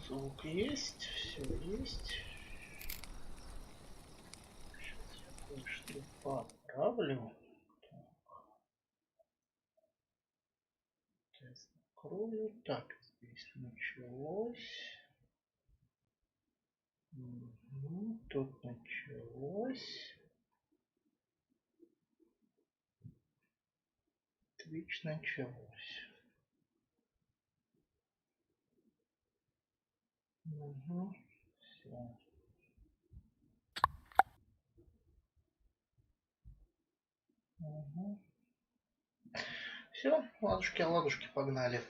Звук есть, все есть. Сейчас я кое-что поправлю. Тест открою. Так, здесь началось. Угу, тут началось. Twitch началось. Угу, все. Угу. Все, ладушки, ладушки, погнали.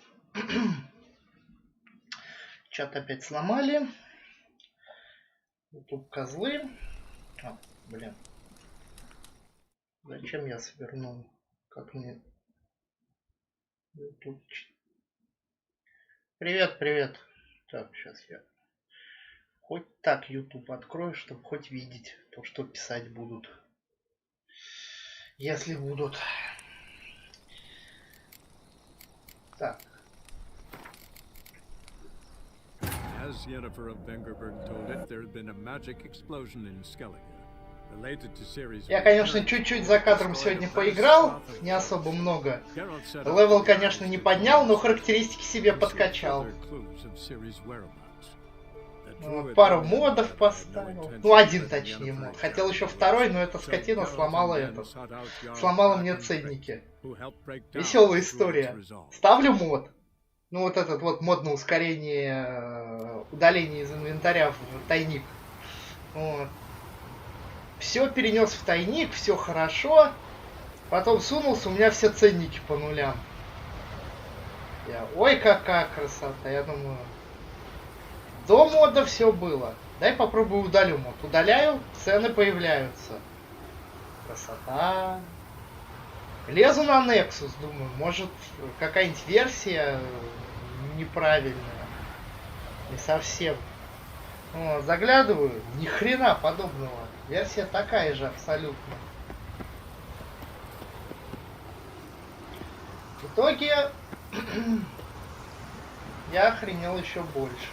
Чат опять сломали. YouTube козлы. А, блин. Зачем я свернул? Как мне... YouTube... Привет, привет. Так, сейчас я... Хоть так YouTube открою, чтобы хоть видеть то, что писать будут. Если будут. Так. As Yennefer of Vengerberg told it, there had been a magic explosion in Skellige. Я, конечно, чуть-чуть за кадром сегодня поиграл, не особо много. Левел, конечно, не поднял, но характеристики себе подкачал. Пару модов поставил. Ну, один точнее мод. Хотел еще второй, но эта скотина сломала мне ценники. Веселая история. Ставлю мод. Ну, вот этот вот мод на ускорение удаления из инвентаря в тайник. Вот. Все перенес в тайник, все хорошо. Потом сунулся, у меня все ценники по нулям. Ой, какая красота. Я думаю, до мода все было. Дай попробую удалю мод. Удаляю, цены появляются. Красота. Лезу на Nexus, думаю, может какая-нибудь версия неправильная. Не совсем. Вот, заглядываю, ни хрена подобного. Версия такая же абсолютно. В итоге я охренел еще больше.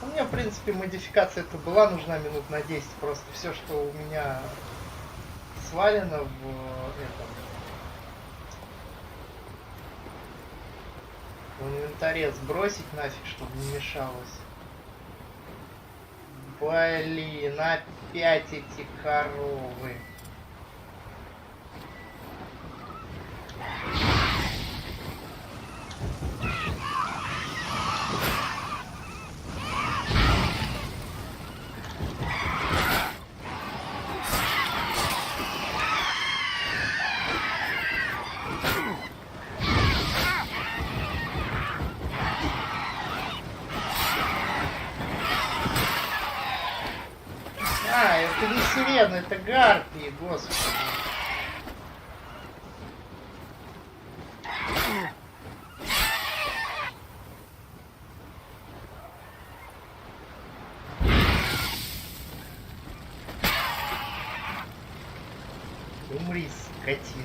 Мне, в принципе, модификация-то была нужна минут на 10. Просто все, что у меня свалено в инвентаре, сбросить нафиг, чтобы не мешалось. Блин, опять эти коровы. Это не сирена, это гарпии, господи. Умри, скотина.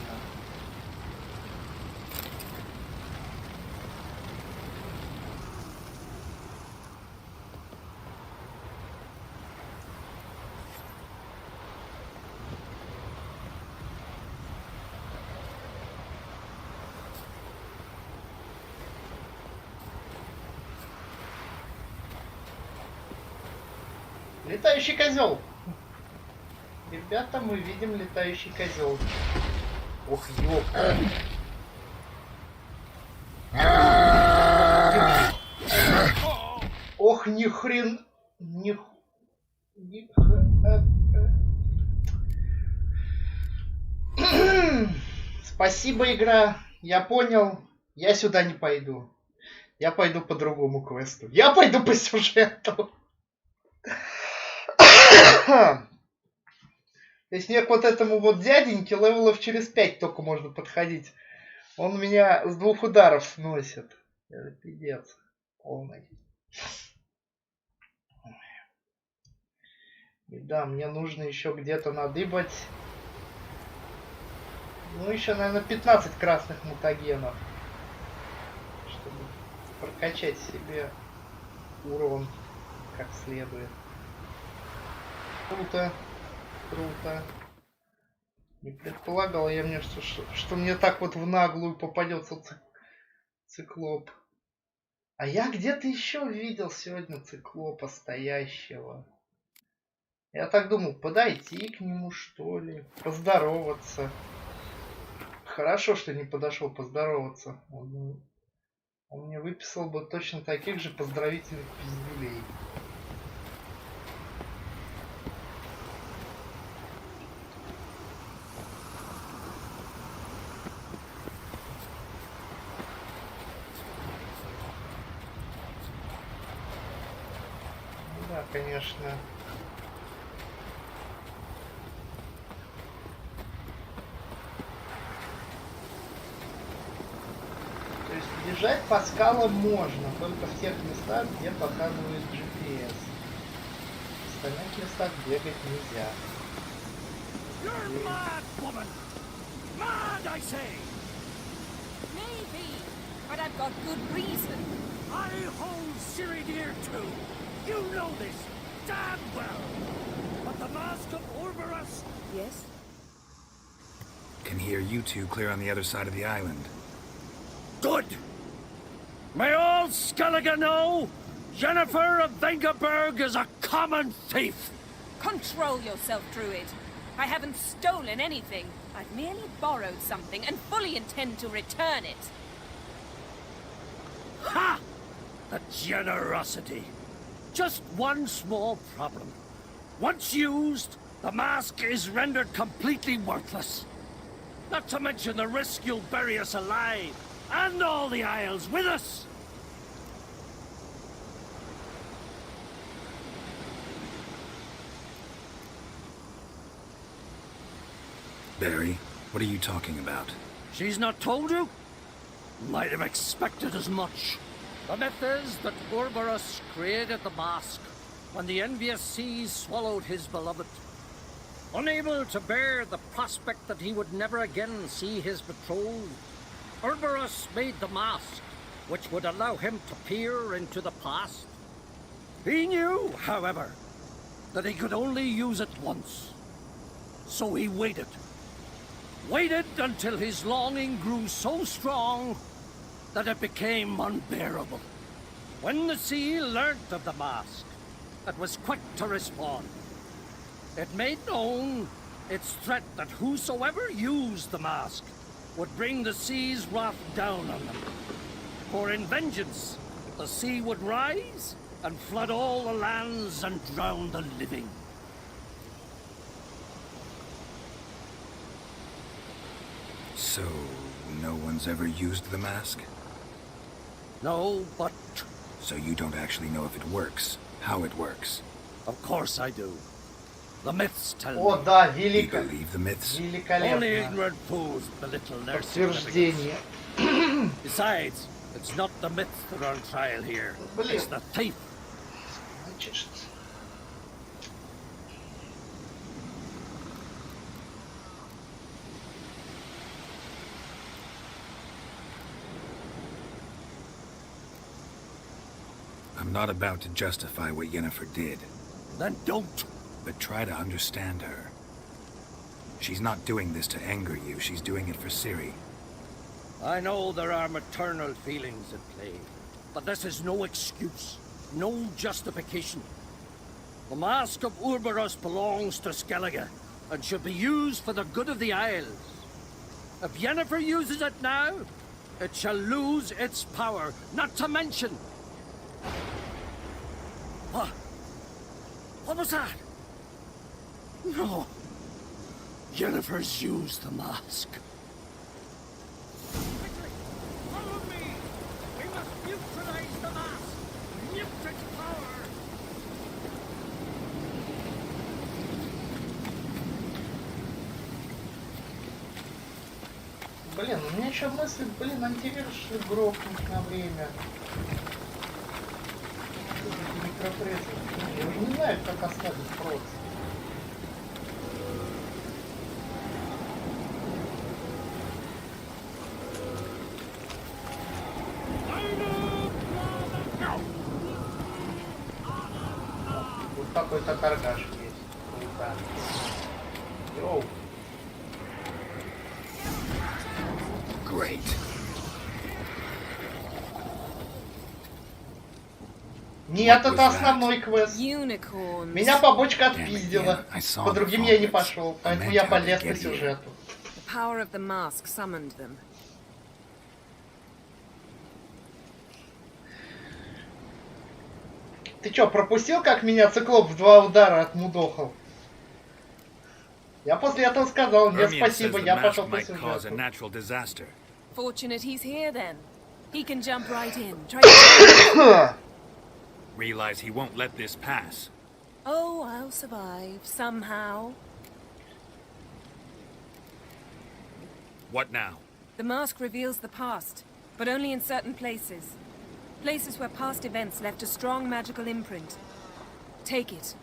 Летающий козел. Ребята, мы видим летающий козел. Ох, ёп. Ох, ни хрен. Спасибо, игра. Я понял. Я сюда не пойду. Я пойду по другому квесту. Я пойду по сюжету. То есть мне к вот этому вот дяденьке левелов через 5 только можно подходить. Он меня с 2 ударов сносит. Это пиздец полный. Да, мне нужно еще где-то надыбать. Ну, еще, наверное, 15 красных мутагенов. Чтобы прокачать себе урон как следует. Круто. Круто. Не предполагал я мне, что мне так вот в наглую попадется циклоп. А я где-то еще видел сегодня циклопа стоящего. Я так думал, подойти к нему, что ли, поздороваться. Хорошо, что не подошел поздороваться. Он мне выписал бы точно таких же поздравительных пиздюлей. Да, конечно. То есть бежать по скалам можно, только в тех местах, где показывает GPS. В остальных местах бегать нельзя. You're mad, woman! Mad, I say! Maybe, but I've got good reason. I hold Siri dear too. You know this damn well. But the Mask of Orberus... Yes? Can hear you two clear on the other side of the island. Good! May all Skellige know, Jennifer of Vengerberg is a common thief! Control yourself, Druid. I haven't stolen anything. I've merely borrowed something and fully intend to return it. Ha! The generosity. Just one small problem. Once used, the mask is rendered completely worthless. Not to mention the risk you'll bury us alive, and all the Isles with us. Barry, what are you talking about? She's not told you? Might have expected as much. The myth is that Orberus created the mask when the envious seas swallowed his beloved. Unable to bear the prospect that he would never again see his betrothed, Orberus made the mask, which would allow him to peer into the past. He knew, however, that he could only use it once. So he waited. Waited until his longing grew so strong that it became unbearable. When the sea learnt of the mask, it was quick to respond. It made known its threat that whosoever used the mask would bring the sea's wrath down on them. For in vengeance, the sea would rise and flood all the lands and drown the living. So, no one's ever used the mask? No, but... So you don't actually know if it works, how it works? Of course I do. The myths tell О, me. да, You believe the myths? Only великолепно. ignorant fools belittle their Подтверждение. significance. Besides, it's not the myths that are on trial here. Блин. It's the thief. Значит, I'm not about to justify what Yennefer did, Then don't. but try to understand her. She's not doing this to anger you, she's doing it for Ciri. I know there are maternal feelings at play, but this is no excuse, no justification. The Mask of Orberus belongs to Skellige, and should be used for the good of the Isles. If Yennefer uses it now, it shall lose its power, not to mention... What? What was that? No. Yennefer's used the mask. Quickly, follow me! We must neutralize the mask! Mute its power! блин, у меня еще мысль, блин, антивирус что ли грохнуть на время. Микропрессы. Я уже не знаю, как оставить проц. какой-то торгаш есть. Круто. Йоу. Great. Нет, это основной квест. Unicorns. Меня побочка отпиздила. По другим я не пошел, поэтому я полез по сюжету. The power of the mask summoned them. Ты чё, пропустил, как меня циклоп в 2 удара отмудохал? Я после этого сказал, мне спасибо, я пошел по сюжету. Fortunate he's here then. He can jump right in. Try to... Realize he won't let this pass. Oh, I'll survive somehow. What now? The mask reveals the past, but only in certain places. Places where past events left a strong magical imprint. Take it.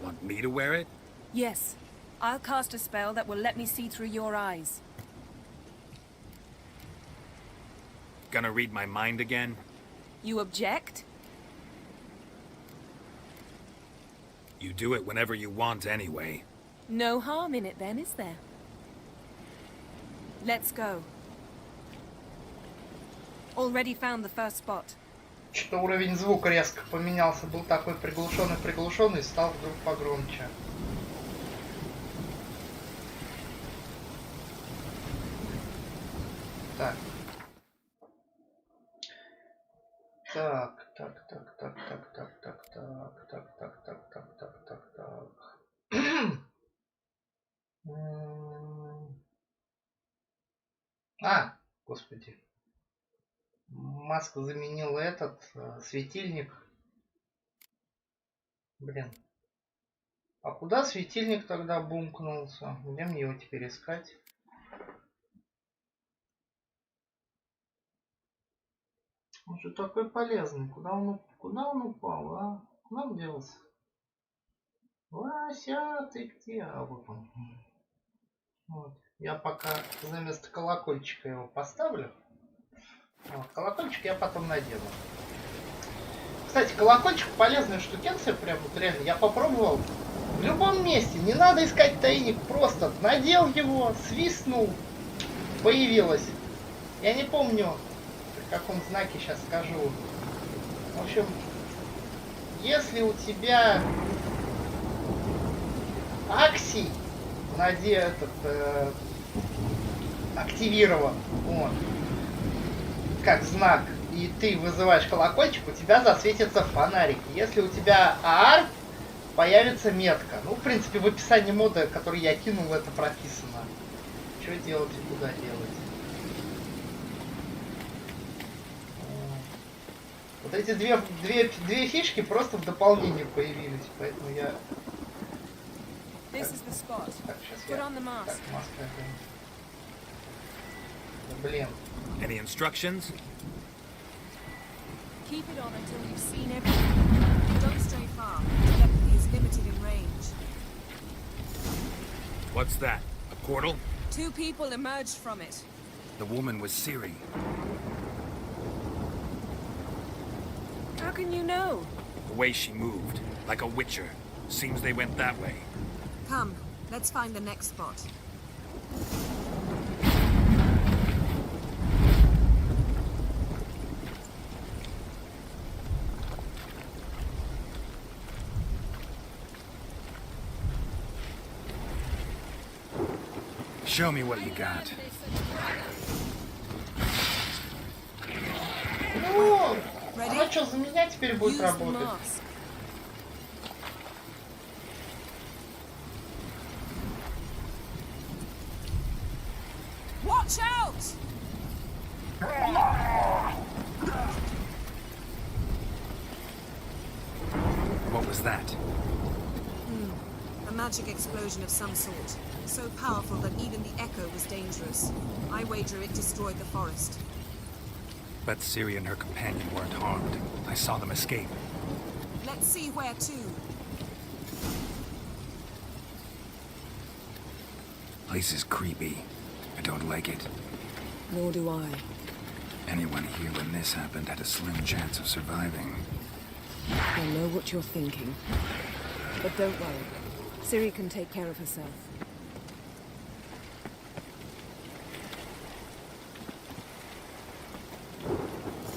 Want me to wear it? Yes. I'll cast a spell that will let me see through your eyes. Gonna read my mind again? You object? You do it whenever you want anyway. No harm in it then, is there? Let's go. Already found the first spot. Что уровень звука резко поменялся, был такой приглушенный, стал вдруг погромче. Так. А, господи. Маска заменила этот светильник. Блин. А куда светильник тогда бумкнулся? Где мне его теперь искать? Он же такой полезный. Куда он упал, а? Куда он делся? Вася, ты где? А вот он. Вот. Я пока вместо колокольчика его поставлю. Вот. Колокольчик я потом надену. Кстати, колокольчик полезная штукенция, прям вот реально. Я попробовал в любом месте. Не надо искать тайник. Просто надел его, свистнул, появилось. Я не помню, при каком знаке сейчас скажу. В общем, если у тебя аксий активирован, вот, как знак, и ты вызываешь колокольчик, у тебя засветится фонарик. Если у тебя аар, появится метка. Ну, в принципе, в описании мода, который я кинул, это прописано. Что делать и куда делать. Вот эти две фишки просто в дополнении появились, поэтому я... Так, сейчас я... Так, маска. Блин. Any instructions? Keep it on until you've seen everything. Don't stray far. Telepathy is limited in range. What's that? A portal? 2 people emerged from it. The woman was Siri. How can you know? The way she moved, like a witcher. Seems they went that way. Come, let's find the next spot. Show me what you got. Ну, она что, за меня теперь будет работать? Watch out! What was that? A magic explosion of some sort. So powerful that even the echo was dangerous. I wager it destroyed the forest. But Siri and her companion weren't harmed. I saw them escape. Let's see where to. Place is creepy. I don't like it. Nor do I. Anyone here when this happened had a slim chance of surviving. I know what you're thinking. But don't worry. Ciri can take care of herself.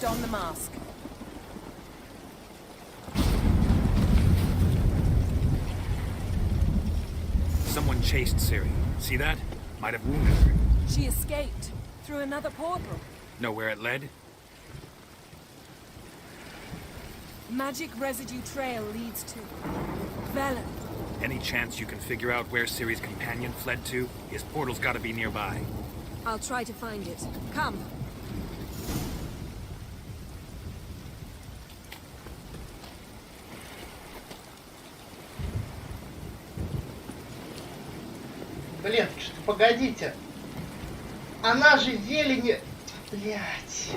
Don the mask. Someone chased Ciri. See that? Might have wounded her. She escaped through another portal. Know where it led? Magic residue trail leads to Velen. Any chance you can figure out where Ciri's companion fled to? His portal's gotta be nearby. I'll try to find it. Come. Блин, что-то погодите. Она же еле не... Блять.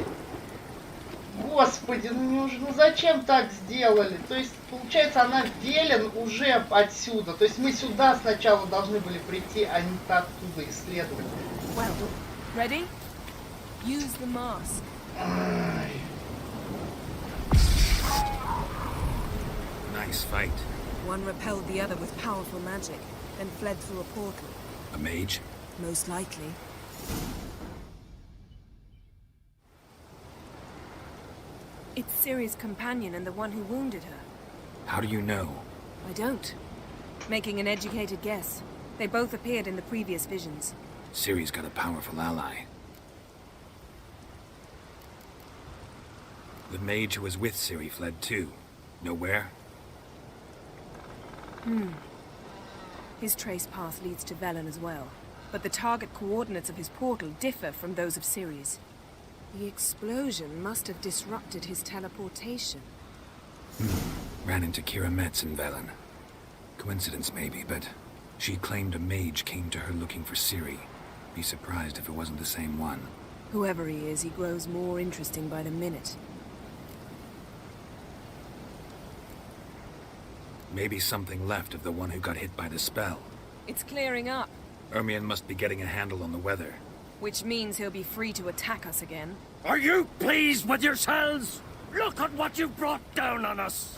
Господи, ну зачем так сделали? То есть, получается, она Велен уже отсюда. То есть мы сюда сначала должны были прийти, а не оттуда исследовать. Well, ready? Use the mask. Ай. Nice fight. One repelled the other with powerful magic, then fled through a portal. A mage? Most likely. It's Ciri's companion and the one who wounded her. How do you know? I don't. Making an educated guess. They both appeared in the previous visions. Ciri's got a powerful ally. The mage who was with Ciri fled too. Know where? His trace path leads to Velen as well. But the target coordinates of his portal differ from those of Ciri's. The explosion must have disrupted his teleportation. Ran into Kira Metz in Velen. Coincidence maybe, but she claimed a mage came to her looking for Ciri. Be surprised if it wasn't the same one. Whoever he is, he grows more interesting by the minute. Maybe something left of the one who got hit by the spell. It's clearing up, Ermion must be getting a handle on the weather. which means he'll be free to attack us again. Are you pleased with yourselves? Look at what you've brought down on us.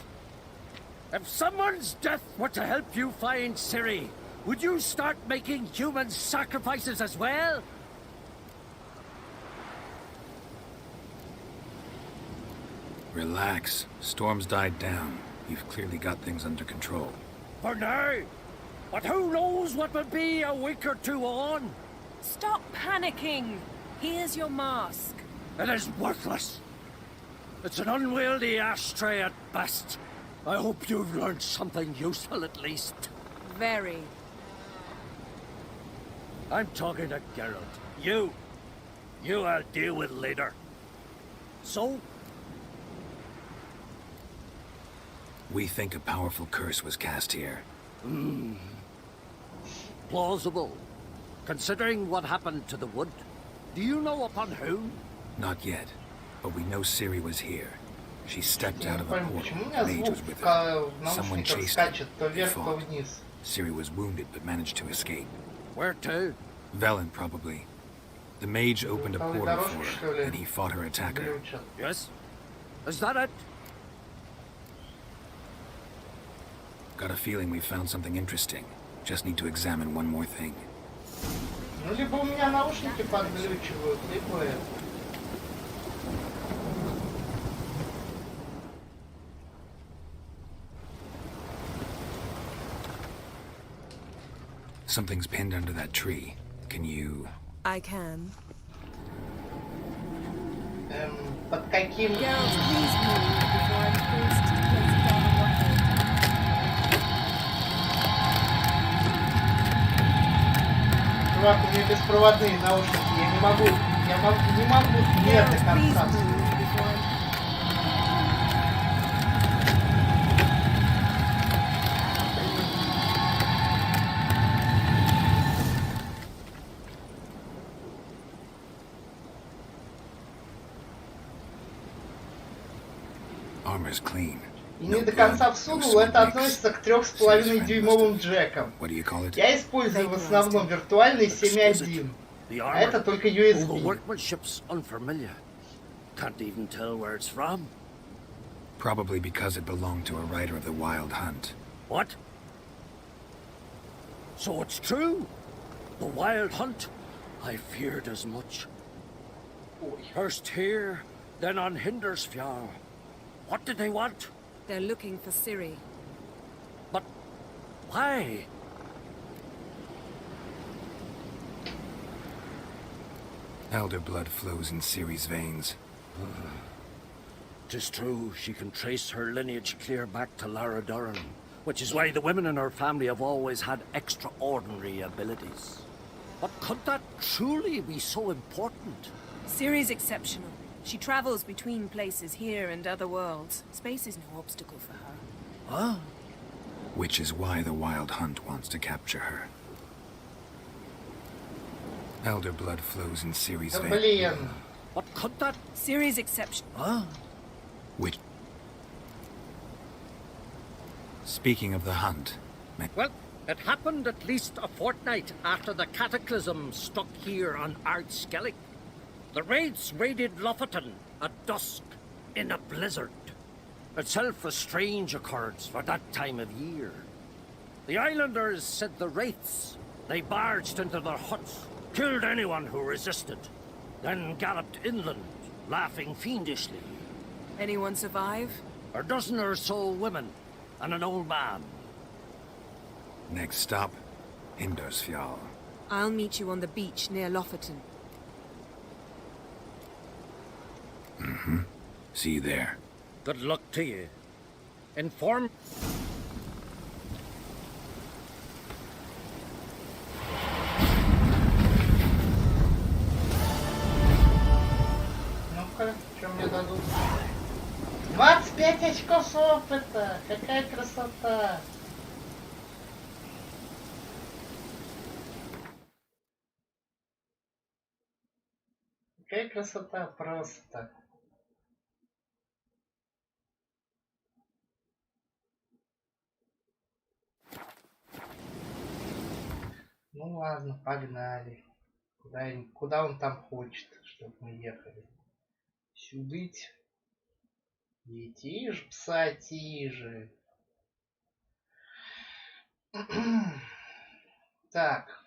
If someone's death were to help you find Ciri, would you start making human sacrifices as well? Relax. Storm's died down. You've clearly got things under control. For now. But who knows what will be a week or two on? Stop panicking! Here's your mask. It is worthless. It's an unwieldy ashtray at best. I hope you've learned something useful at least. Very. I'm talking to Geralt. You I'll deal with later. So? We think a powerful curse was cast here. Plausible. Considering what happened to the wood. Do you know upon whom? Not yet, but we know Ciri was here. She stepped Я out не of a пойму, portal. почему у The меня mage звук was with в her. Someone наушниках chased скачет her. то They вверх, то fought. вниз. Ciri was wounded but managed to escape. Where to? Velen, probably. The mage opened a Там portal дорожку, for что her, ли, and he fought her attacker. глючат. Yes? Is that it? Got a feeling we found something interesting. Just need to examine one more thing. Ну, либо у меня наушники подглючивают, либо это. Something's pinned under that tree. Can you... I can. Под каким... Geralt, please move before I'm forced to place it down on one leg. Чувак, у меня беспроводные наушники, я не могу нет до Geralt, please конца. move before I'm... Armor's clean. И не до конца всунул, это относится к 3,5-дюймовым джекам. What do you call it? Я использую в основном виртуальный 7.1, The а armor. это только Oh, the USB. workmanship's unfamiliar. Can't even tell where it's from. Probably because it belonged to a writer of the Wild Hunt. What? So it's true? The Wild Hunt? I feared as much. First here, then on Hindersfjall. What did they want? They're looking for Ciri. But why? Elder blood flows in Ciri's veins. 'Tis true, she can trace her lineage clear back to Lara Duran, which is why the women in her family have always had extraordinary abilities. But could that truly be so important? Ciri's exceptional. She travels between places here and other worlds. Space is no obstacle for her. Huh? Which is why the Wild Hunt wants to capture her. Elder blood flows in Ciri's Да veins. блин. But could that... Ciri's exceptional. Huh? Which... Speaking of the hunt... Well, it happened at least a fortnight after the cataclysm struck here on Ardskellig. The raids raided Lofoten at dusk in a blizzard. Itself a strange occurrence for that time of year. The islanders said the wraiths. They barged into their huts, killed anyone who resisted, then galloped inland, laughing fiendishly. Anyone survive? A dozen or so women and an old man. Next stop, Hindersfjall. I'll meet you on the beach near Lofoten. See you there. Good luck to you. Inform... Ну-ка, что мне дадут? 25 очков опыта! Какая красота! Какая красота просто! Ну ладно, погнали. Куда он там хочет, чтобы мы ехали? Сюдыть. И тише, пса, тише. Так.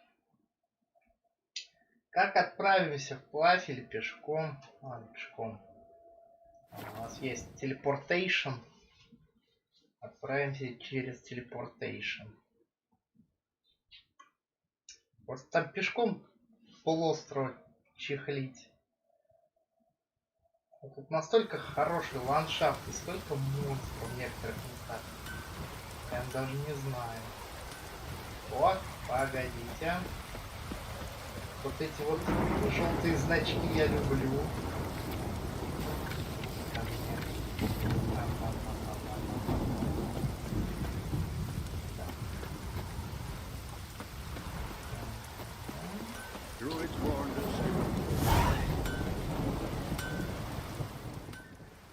Как отправимся вплавь или пешком? Ладно, пешком. У нас есть телепортейшн. Отправимся через телепортейшн. Просто там пешком полуостров чехлить. Тут настолько хороший ландшафт и столько монстров в некоторых местах. Прям даже не знаю. Вот, погодите. Вот эти вот желтые значки я люблю.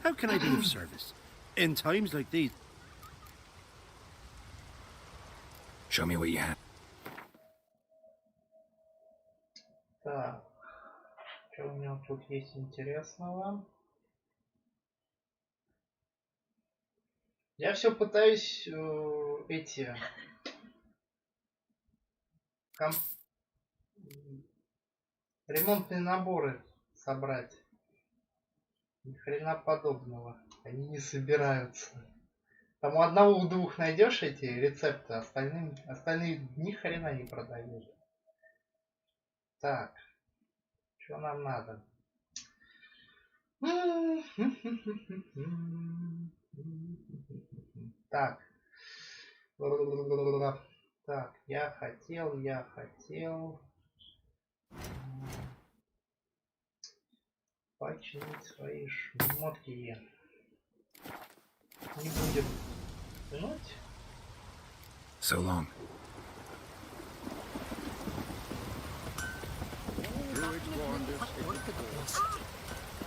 How can I be of service in times like these? Show me what you have. Так, что у меня тут есть интересного? Я все пытаюсь эти ремонтные наборы собрать. Ни хрена подобного. Они не собираются. Там у одного, у двух найдешь эти рецепты, остальные ни хрена не продают. Так, что нам надо? Так. Так, я хотел починить свои шмотки. Не будем тянуть. So long.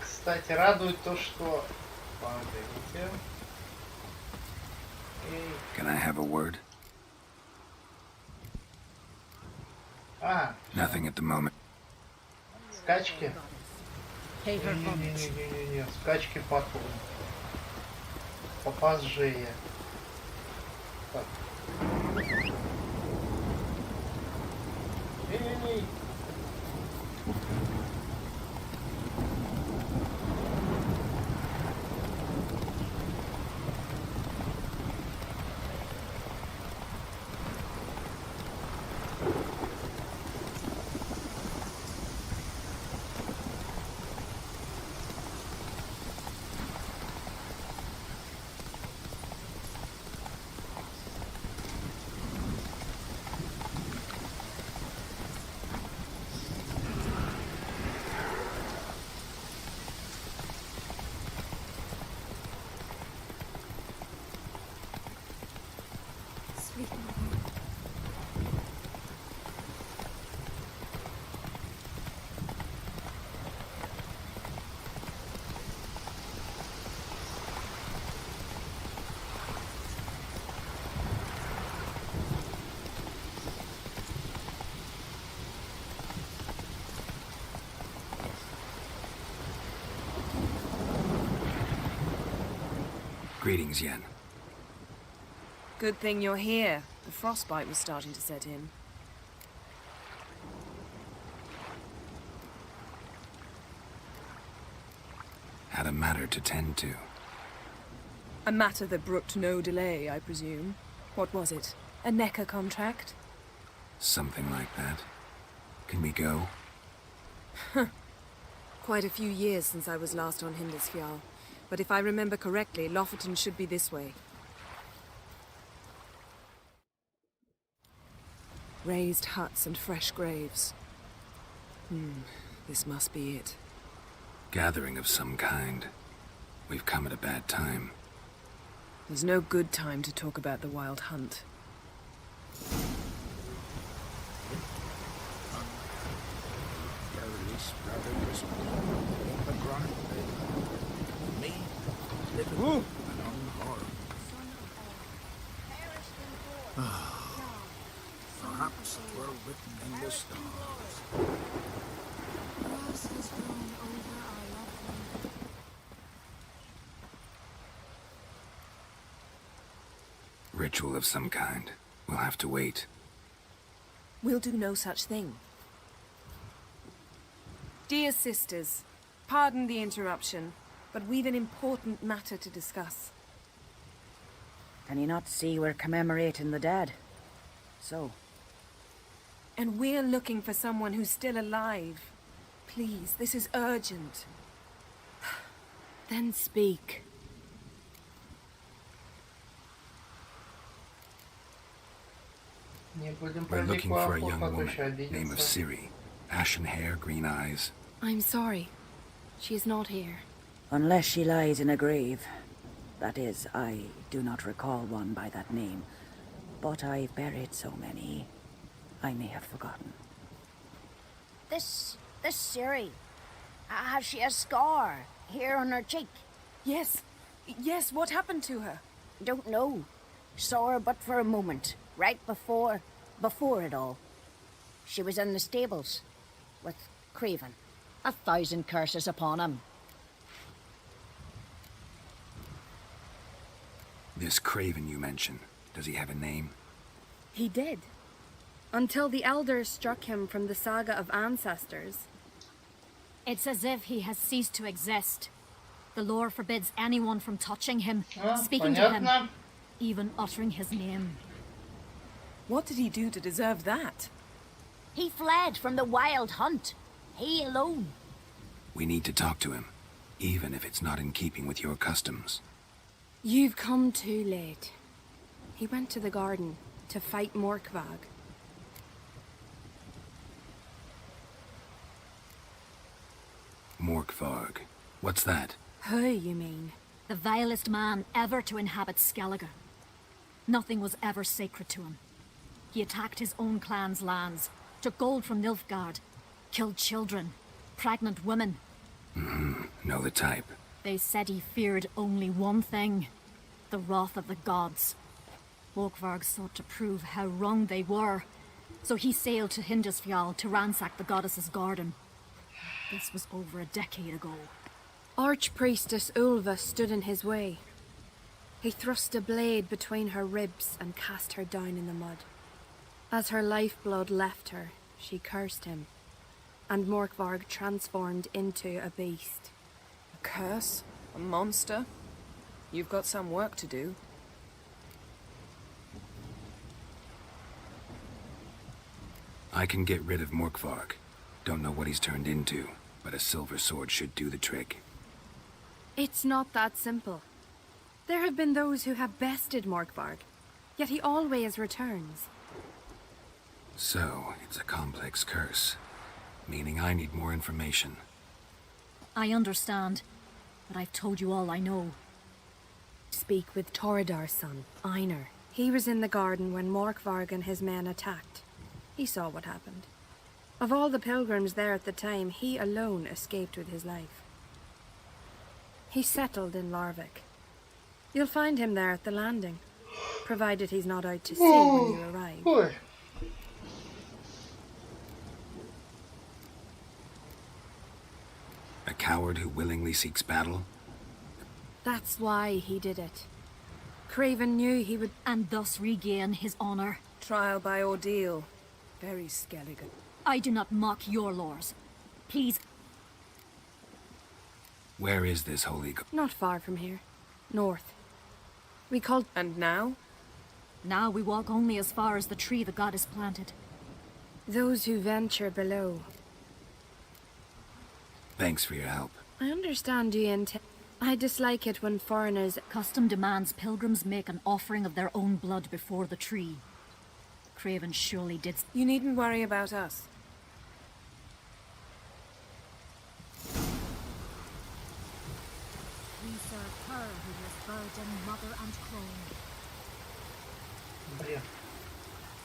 Кстати, радует то, что... Погодите. Can I have a word? Nothing at the moment. Скачки. Не, скачки потом. Попозже. Так. Эй! Greetings, Yen. Good thing you're here. The frostbite was starting to set in. Had a matter to tend to. A matter that brooked no delay, I presume. What was it? A NECA contract? Something like that. Can we go? Quite a few years since I was last on Hindisfjall. But if I remember correctly, Lofoten should be this way. Raised huts and fresh graves. This must be it. Gathering of some kind. We've come at a bad time. There's no good time to talk about the Wild Hunt. Ooh. Perhaps it were written in the stars. Grass has grown over our loved one. Ritual of some kind. We'll have to wait. We'll do no such thing. Dear sisters, pardon the interruption, but we've an important matter to discuss. Can you not see we're commemorating the dead? So? And we're looking for someone who's still alive. Please, this is urgent. Then speak. We're looking for a young woman, name of Ciri. Ashen hair, green eyes. I'm sorry. She is not here. Unless she lies in a grave. That is, I do not recall one by that name. But I've buried so many, I may have forgotten. This Ciri, has she a scar here on her cheek? Yes, what happened to her? Don't know. Saw her but for a moment, right before it all. She was in the stables with Craven. 1,000 curses upon him. This Craven you mention, does he have a name? He did. Until the elders struck him from the saga of ancestors. It's as if he has ceased to exist. The lore forbids anyone from touching him, speaking to him, even uttering his name. What did he do to deserve that? He fled from the Wild Hunt. He alone. We need to talk to him, even if it's not in keeping with your customs. You've come too late. He went to the garden to fight Morkvag. Morkvarg. What's that? Who, you mean? The vilest man ever to inhabit Skellige. Nothing was ever sacred to him. He attacked his own clan's lands, took gold from Nilfgaard, killed children, pregnant women. Know the type. They said he feared only one thing, the wrath of the gods. Morkvarg sought to prove how wrong they were, so he sailed to Hindisfjall to ransack the goddess's garden. This was over a decade ago. Archpriestess Ulva stood in his way. He thrust a blade between her ribs and cast her down in the mud. As her lifeblood left her, she cursed him, and Morkvarg transformed into a beast. A curse? A monster? You've got some work to do. I can get rid of Morkvarg. Don't know what he's turned into, but a silver sword should do the trick. It's not that simple. There have been those who have bested Morkvarg, yet he always returns. So, it's a complex curse, meaning I need more information. I understand, but I've told you all I know. Speak with Toredar's son, Einar. He was in the garden when Morkvarg and his men attacked. He saw what happened. Of all the pilgrims there at the time, he alone escaped with his life. He settled in Larvik. You'll find him there at the landing, provided he's not out to sea when you arrive. Ой. A coward who willingly seeks battle? That's why he did it. Craven knew he would... And thus regain his honor. Trial by ordeal. Very Skelligan. I do not mock your lores. Please. Where is this holy... Not far from here. North. We called... And now? Now we walk only as far as the tree the goddess planted. Those who venture below. Thanks for your help. I understand you intend... I dislike it when foreigners... Custom demands pilgrims make an offering of their own blood before the tree. Craven surely did... You needn't worry about us. We serve her who was virgin, mother and crone. Блин.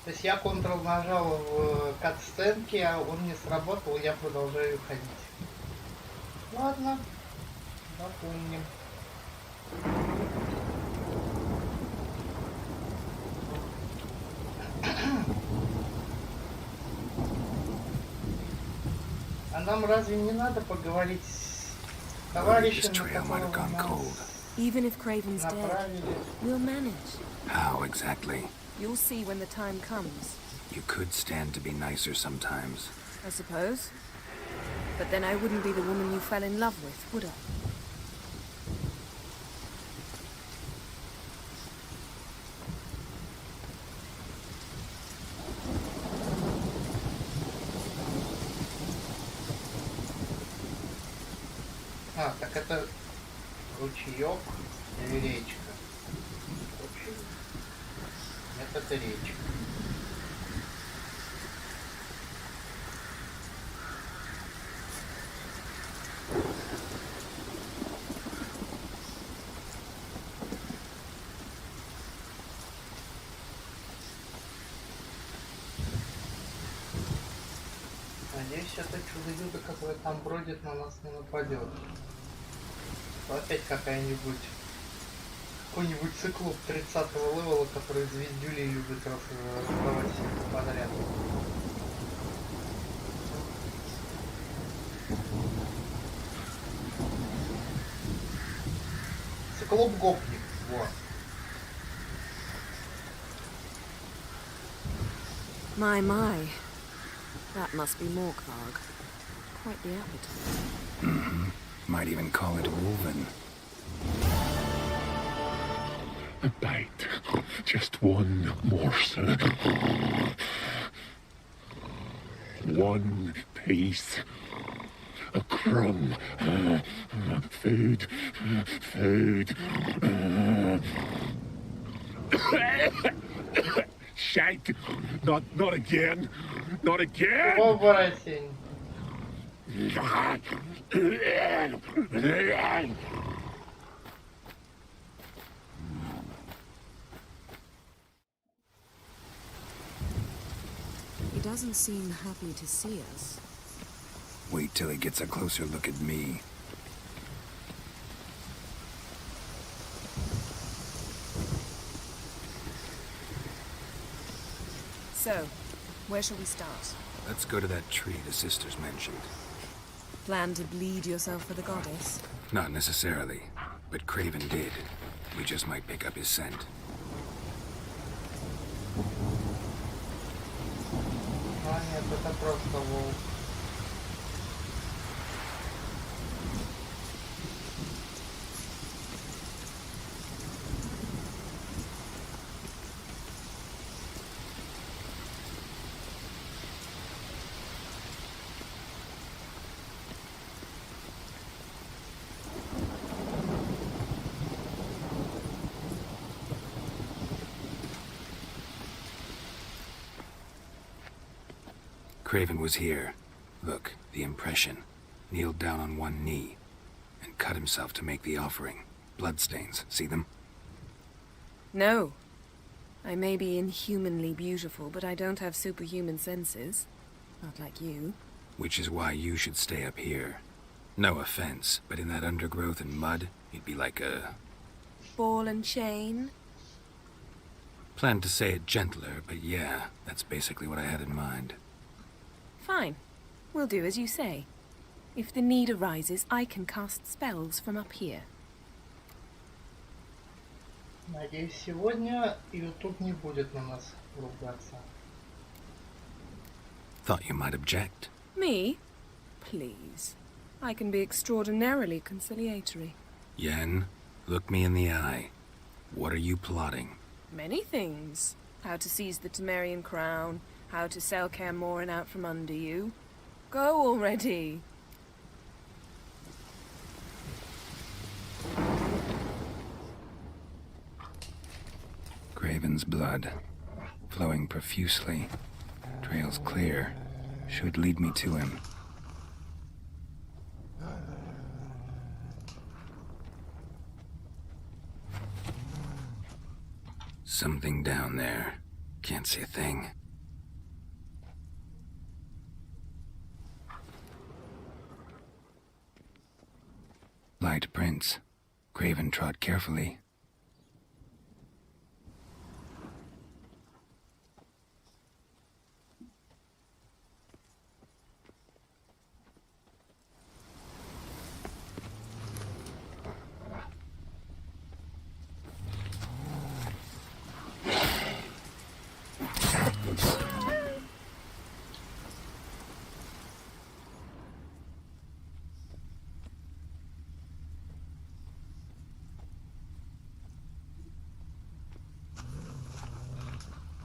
То есть я Ctrl нажал в катсценке, а он не сработал, и я продолжаю ходить. Ладно. Запомним. А нам разве не надо поговорить с товарищем, на которого нас Even if Craven's dead, направили? we'll manage. How exactly? You'll see when the time comes. You could stand to be nicer sometimes. I suppose. But then I wouldn't be the woman you fell in love with, would I? А, так это ручеек или речка? Ручеек. Нет, это речка. Надеюсь, это чудо-юдо, которое там бродит, на нас не нападет. Опять какой-нибудь циклоп 30-го левела, который звездюлей любит раздавать всех подряд. Циклоп-гопник, вот. My. That must be Morkvarg. Quite the appetite. Mm-hmm. Might even call it woven. A bite. Just one morsel. One piece. A crumb. Food. Shite. Not again. Not again. Поворотень. He doesn't seem happy to see us. Wait till he gets a closer look at me. So, where shall we start? Let's go to that tree the sisters mentioned. Plan to bleed yourself for the goddess? Not necessarily, but Craven did. We just might pick up his scent. А нет, это просто волк. Craven was here. Look, the impression. Kneeled down on one knee and cut himself to make the offering. Bloodstains, see them? No. I may be inhumanly beautiful, but I don't have superhuman senses. Not like you. Which is why you should stay up here. No offense, but in that undergrowth and mud, you'd be like a... Ball and chain? Planned to say it gentler, but yeah, that's basically what I had in mind. Fine. We'll do as you say. If the need arises, I can cast spells from up here. Надеюсь, сегодня YouTube не будет на нас ругаться. Thought you might object. Me? Please. I can be extraordinarily conciliatory. Yen, look me in the eye. What are you plotting? Many things. How to seize the Temerian crown, how to sell Kaer Morhen out from under you. Go already! Craven's blood, flowing profusely. Trails clear. Should lead me to him. Something down there. Can't see a thing. Light prints. Craven trod carefully.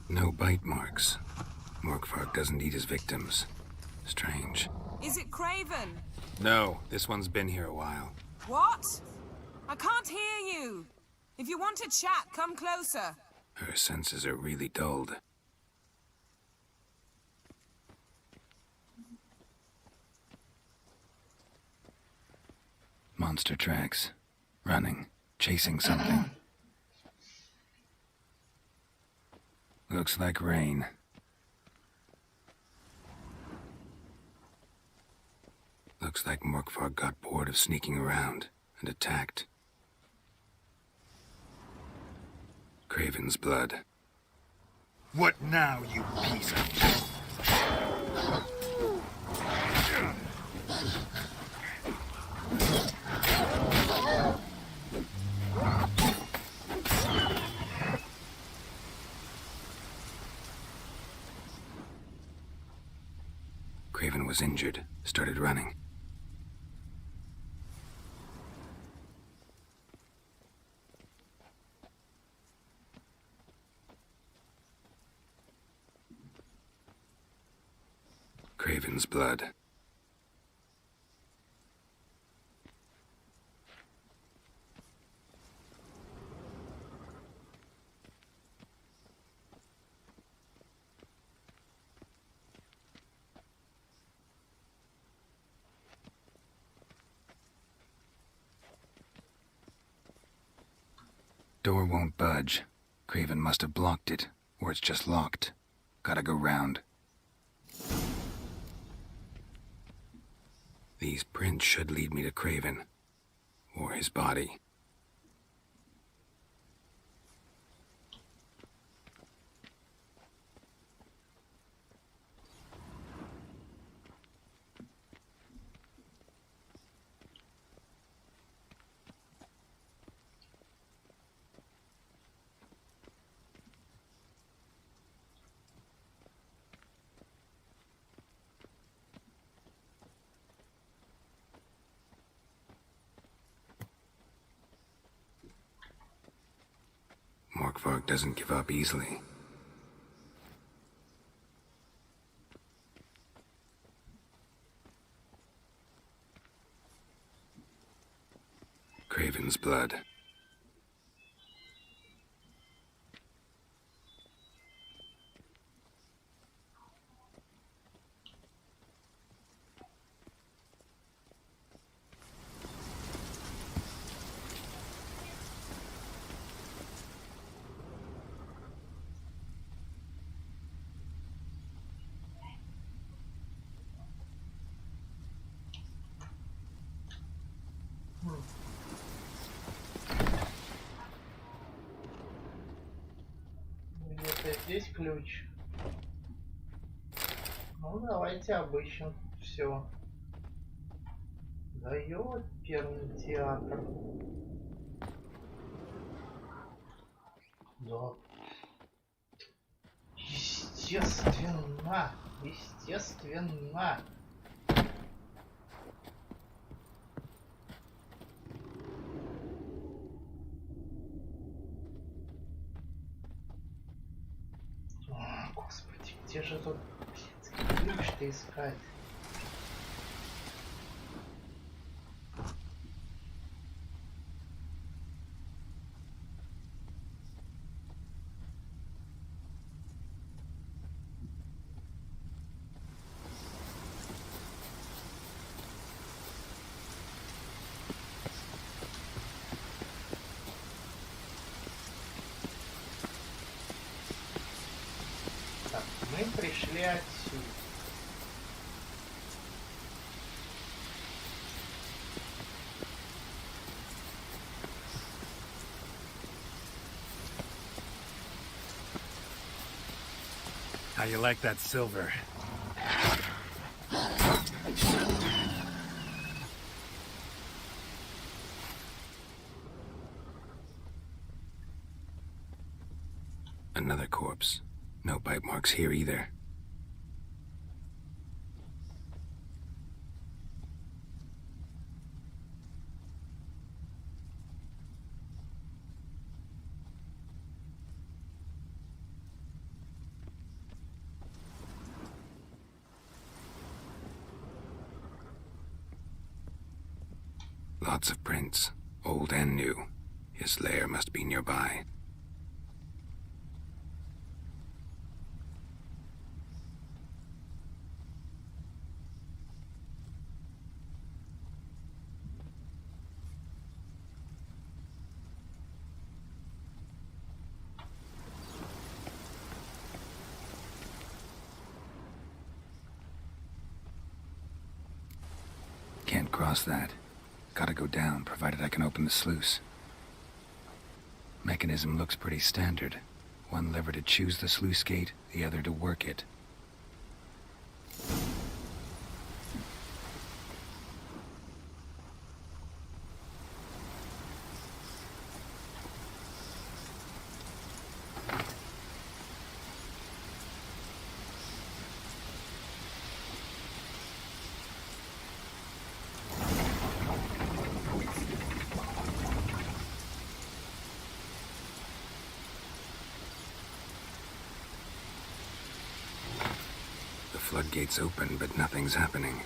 No bite marks. Morkvarg doesn't eat his victims. Strange. Is it Craven? No, this one's been here a while. What? I can't hear you. If you want to chat, come closer. Her senses are really dulled. Monster tracks. Running. Chasing something. Looks like rain. Looks like Morkvarg got bored of sneaking around and attacked. Craven's blood. What now, you piece of... Craven was injured, started running. Craven's blood. Door won't budge. Craven must have blocked it, or it's just locked. Gotta go round. These prints should lead me to Craven. Or his body. Morkvarg doesn't give up easily. Craven's blood. Где-то здесь ключ. Ну, давайте обыщем. Все. Да ёперный театр. Да. Естественно. Естественно. О, господи, где же тут ключ-то искать? Мы пришли отсюда. How you like that silver? Another corpse. No bite marks here either. Lots of prints, old and new. His lair must be nearby. Can't cross that. Gotta go down, provided I can open the sluice. Mechanism looks pretty standard. One lever to choose the sluice gate, the other to work it. Floodgates open, but nothing's happening.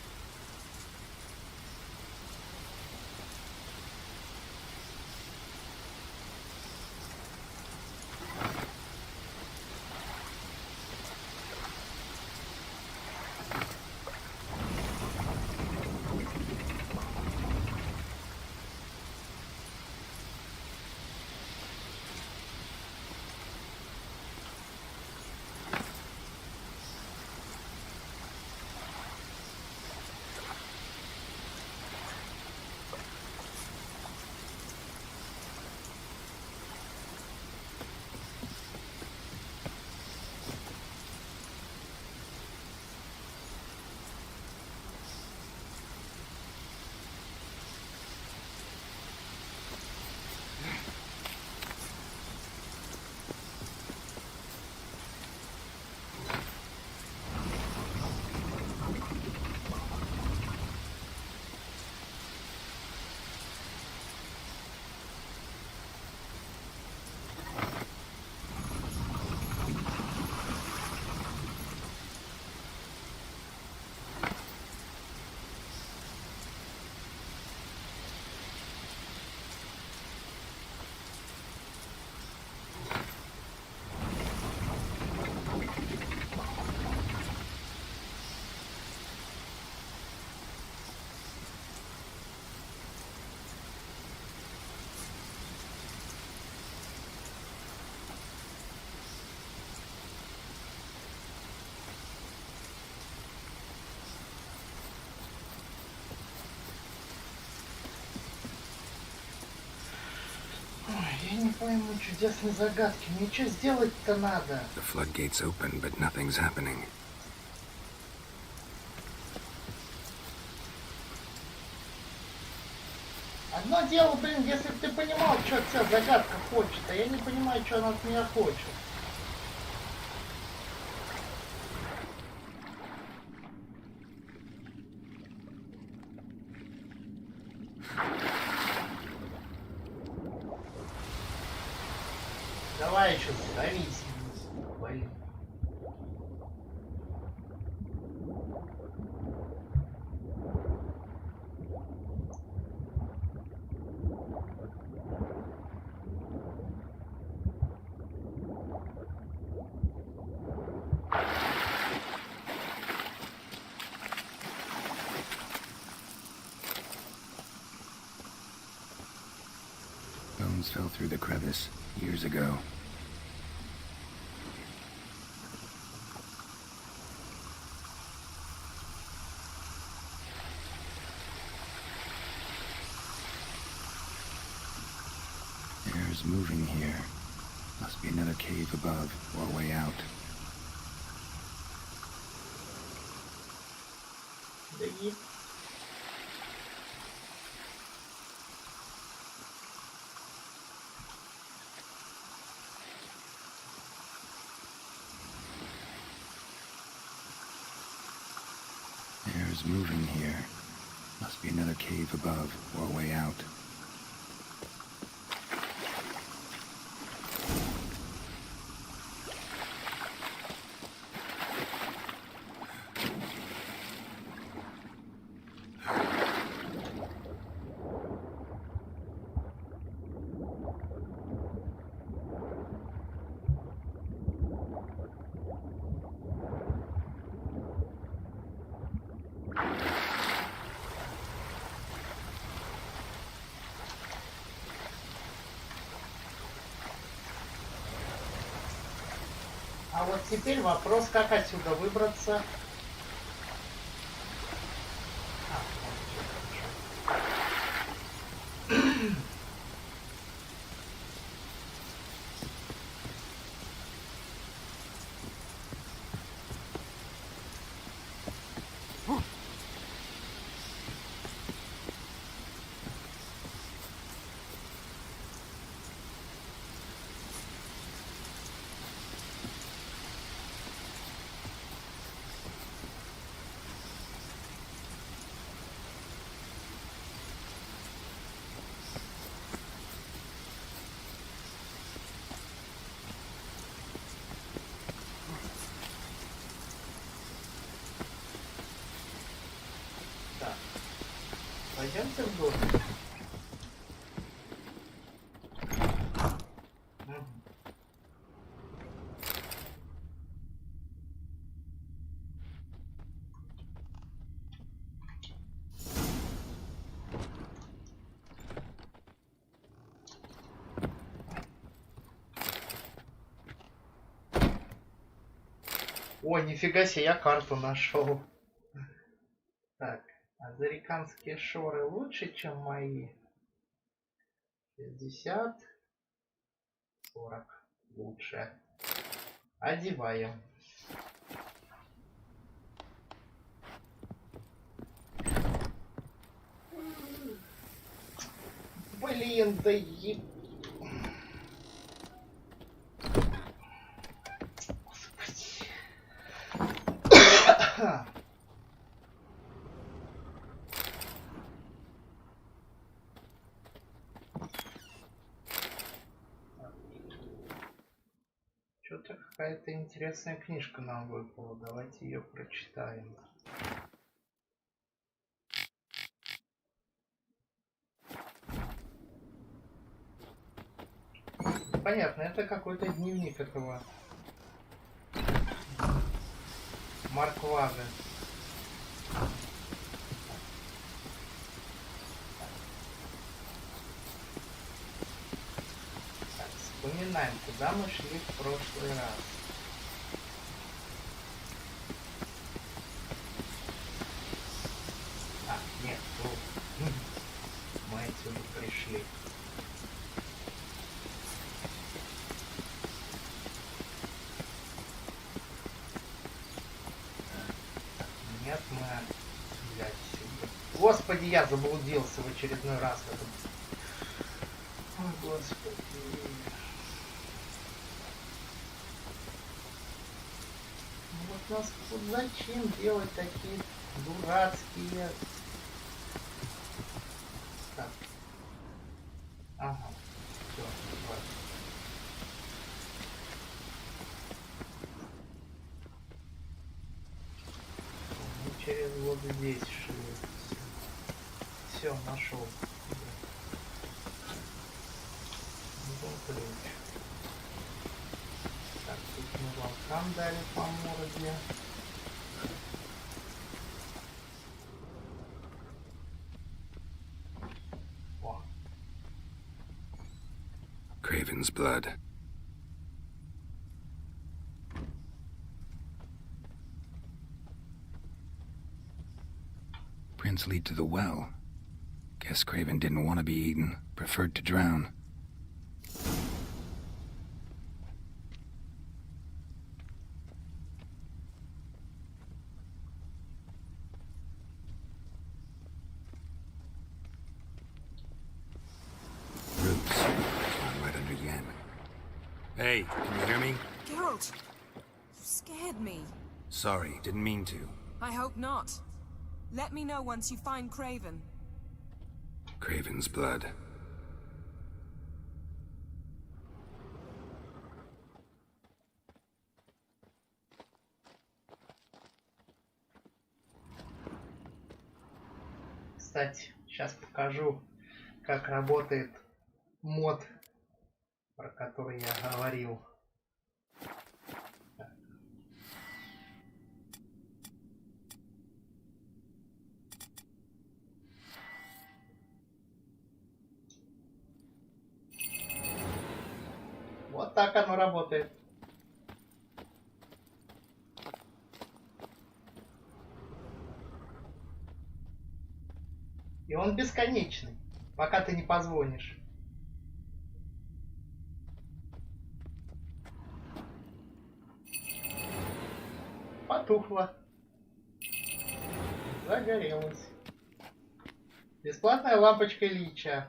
пойму чудесной загадки. Мне что сделать-то надо? The floodgates open, but nothing's happening. Одно дело, блин, если бы ты понимал, что от тебя загадка хочет, а я не понимаю, что она от меня хочет. Давай еще завись, блин. Bones fell through the crevice years ago. Air's moving here. Must be another cave above or way out. Air's moving here. Must be another cave above or way out. А вот теперь вопрос, как отсюда выбраться. Пойдемте в дом. О, нифига себе, я карту нашел. Так. Азариканские шоры лучше, чем мои. 60. 40. Лучше. Одеваем. Блин, да еб... Господи. Что-то какая-то интересная книжка нам выпала. Давайте ее прочитаем. Понятно, это какой-то дневник этого Марквага. Вспоминаем, куда мы шли в прошлый раз. А, нет, мы отсюда пришли. Господи, я заблудился в очередной раз в этом. О, Господи. Вот нас тут зачем делать такие дурацкие... Так. Ага. Все, ладно. Через вот здесь шли. Все, нашел. Вот ключ. Так, тут мы волкам дали по морде. О. Craven's blood. Prints lead to the well. Guess Craven didn't want to be eaten, preferred to drown. Roots. Right under Yen. Hey, can you hear me? Geralt, you scared me. Sorry, didn't mean to. I hope not. Let me know once you find Craven. Craven's blood. Кстати, сейчас покажу, как работает мод, про который я говорил. Вот так оно работает. И он бесконечный, пока ты не позвонишь. Потухло. Загорелось. Бесплатная лампочка Лича.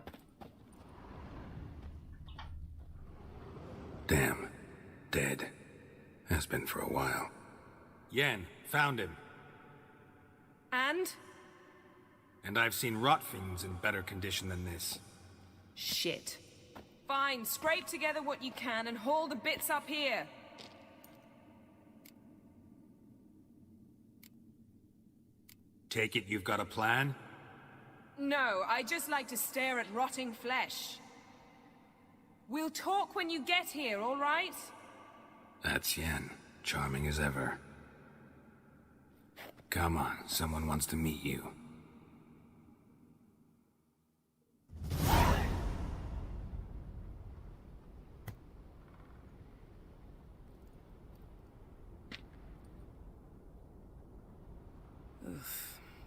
Damn. Dead. Has been for a while. Yen, found him. And? And I've seen rot fiends in better condition than this. Shit. Fine, scrape together what you can and haul the bits up here. Take it you've got a plan? No, I just like to stare at rotting flesh. We'll talk when you get here, all right? That's Yen. Charming as ever. Come on, someone wants to meet you.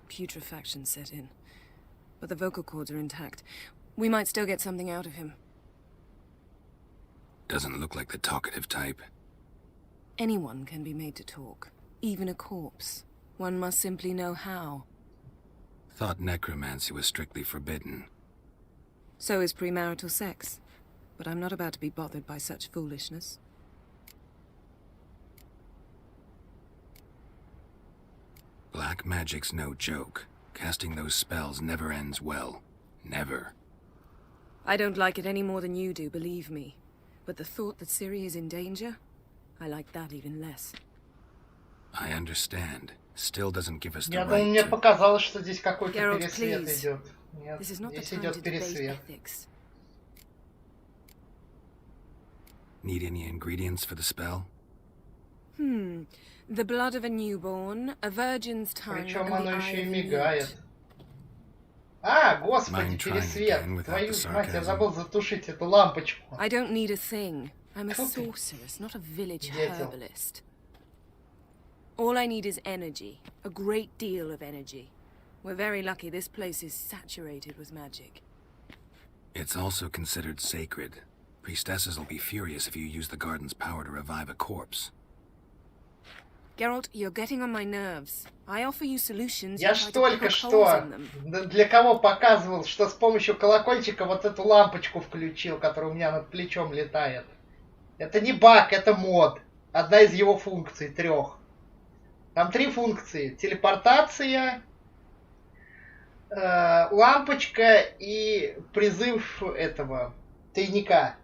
Putrefaction set in. But the vocal cords are intact. We might still get something out of him. Doesn't look like the talkative type. Anyone can be made to talk. Even a corpse. One must simply know how. Thought necromancy was strictly forbidden. So is premarital sex. But I'm not about to be bothered by such foolishness. Black magic's no joke. Casting those spells never ends well. Never. I don't like it any more than you do, believe me. But the thought that Ciri is in danger, I like that even less. I understand. Still doesn't give us the Я думаю, right мне to... показалось, что здесь какой-то Geralt, пересвет please. идет. Нет, This is not the здесь time to идет debate пересвет. ethics. Need any ingredients for the spell? The blood of a newborn, a virgin's tongue, Причем and оно the еще eye и of мигает. newt. А, господи, Mind trying пересвет. again without Твою the мать, я sarcasm? забыл затушить эту лампочку. I don't need a thing. I'm a Тьфу ты. sorceress, not a village Дятел. herbalist. All I need is energy. A great deal of energy. We're very lucky this place is saturated with magic. It's also considered sacred. Priestesses will be furious if you use the garden's power to revive a corpse. Geralt, you're getting on my nerves. I offer you solutions. Я ж только что для кого показывал, что с помощью колокольчика вот эту лампочку включил, которая у меня над плечом летает. Это не баг, это мод. Одна из его функций, 3. Там 3 функции. Телепортация, лампочка и призыв этого тайника.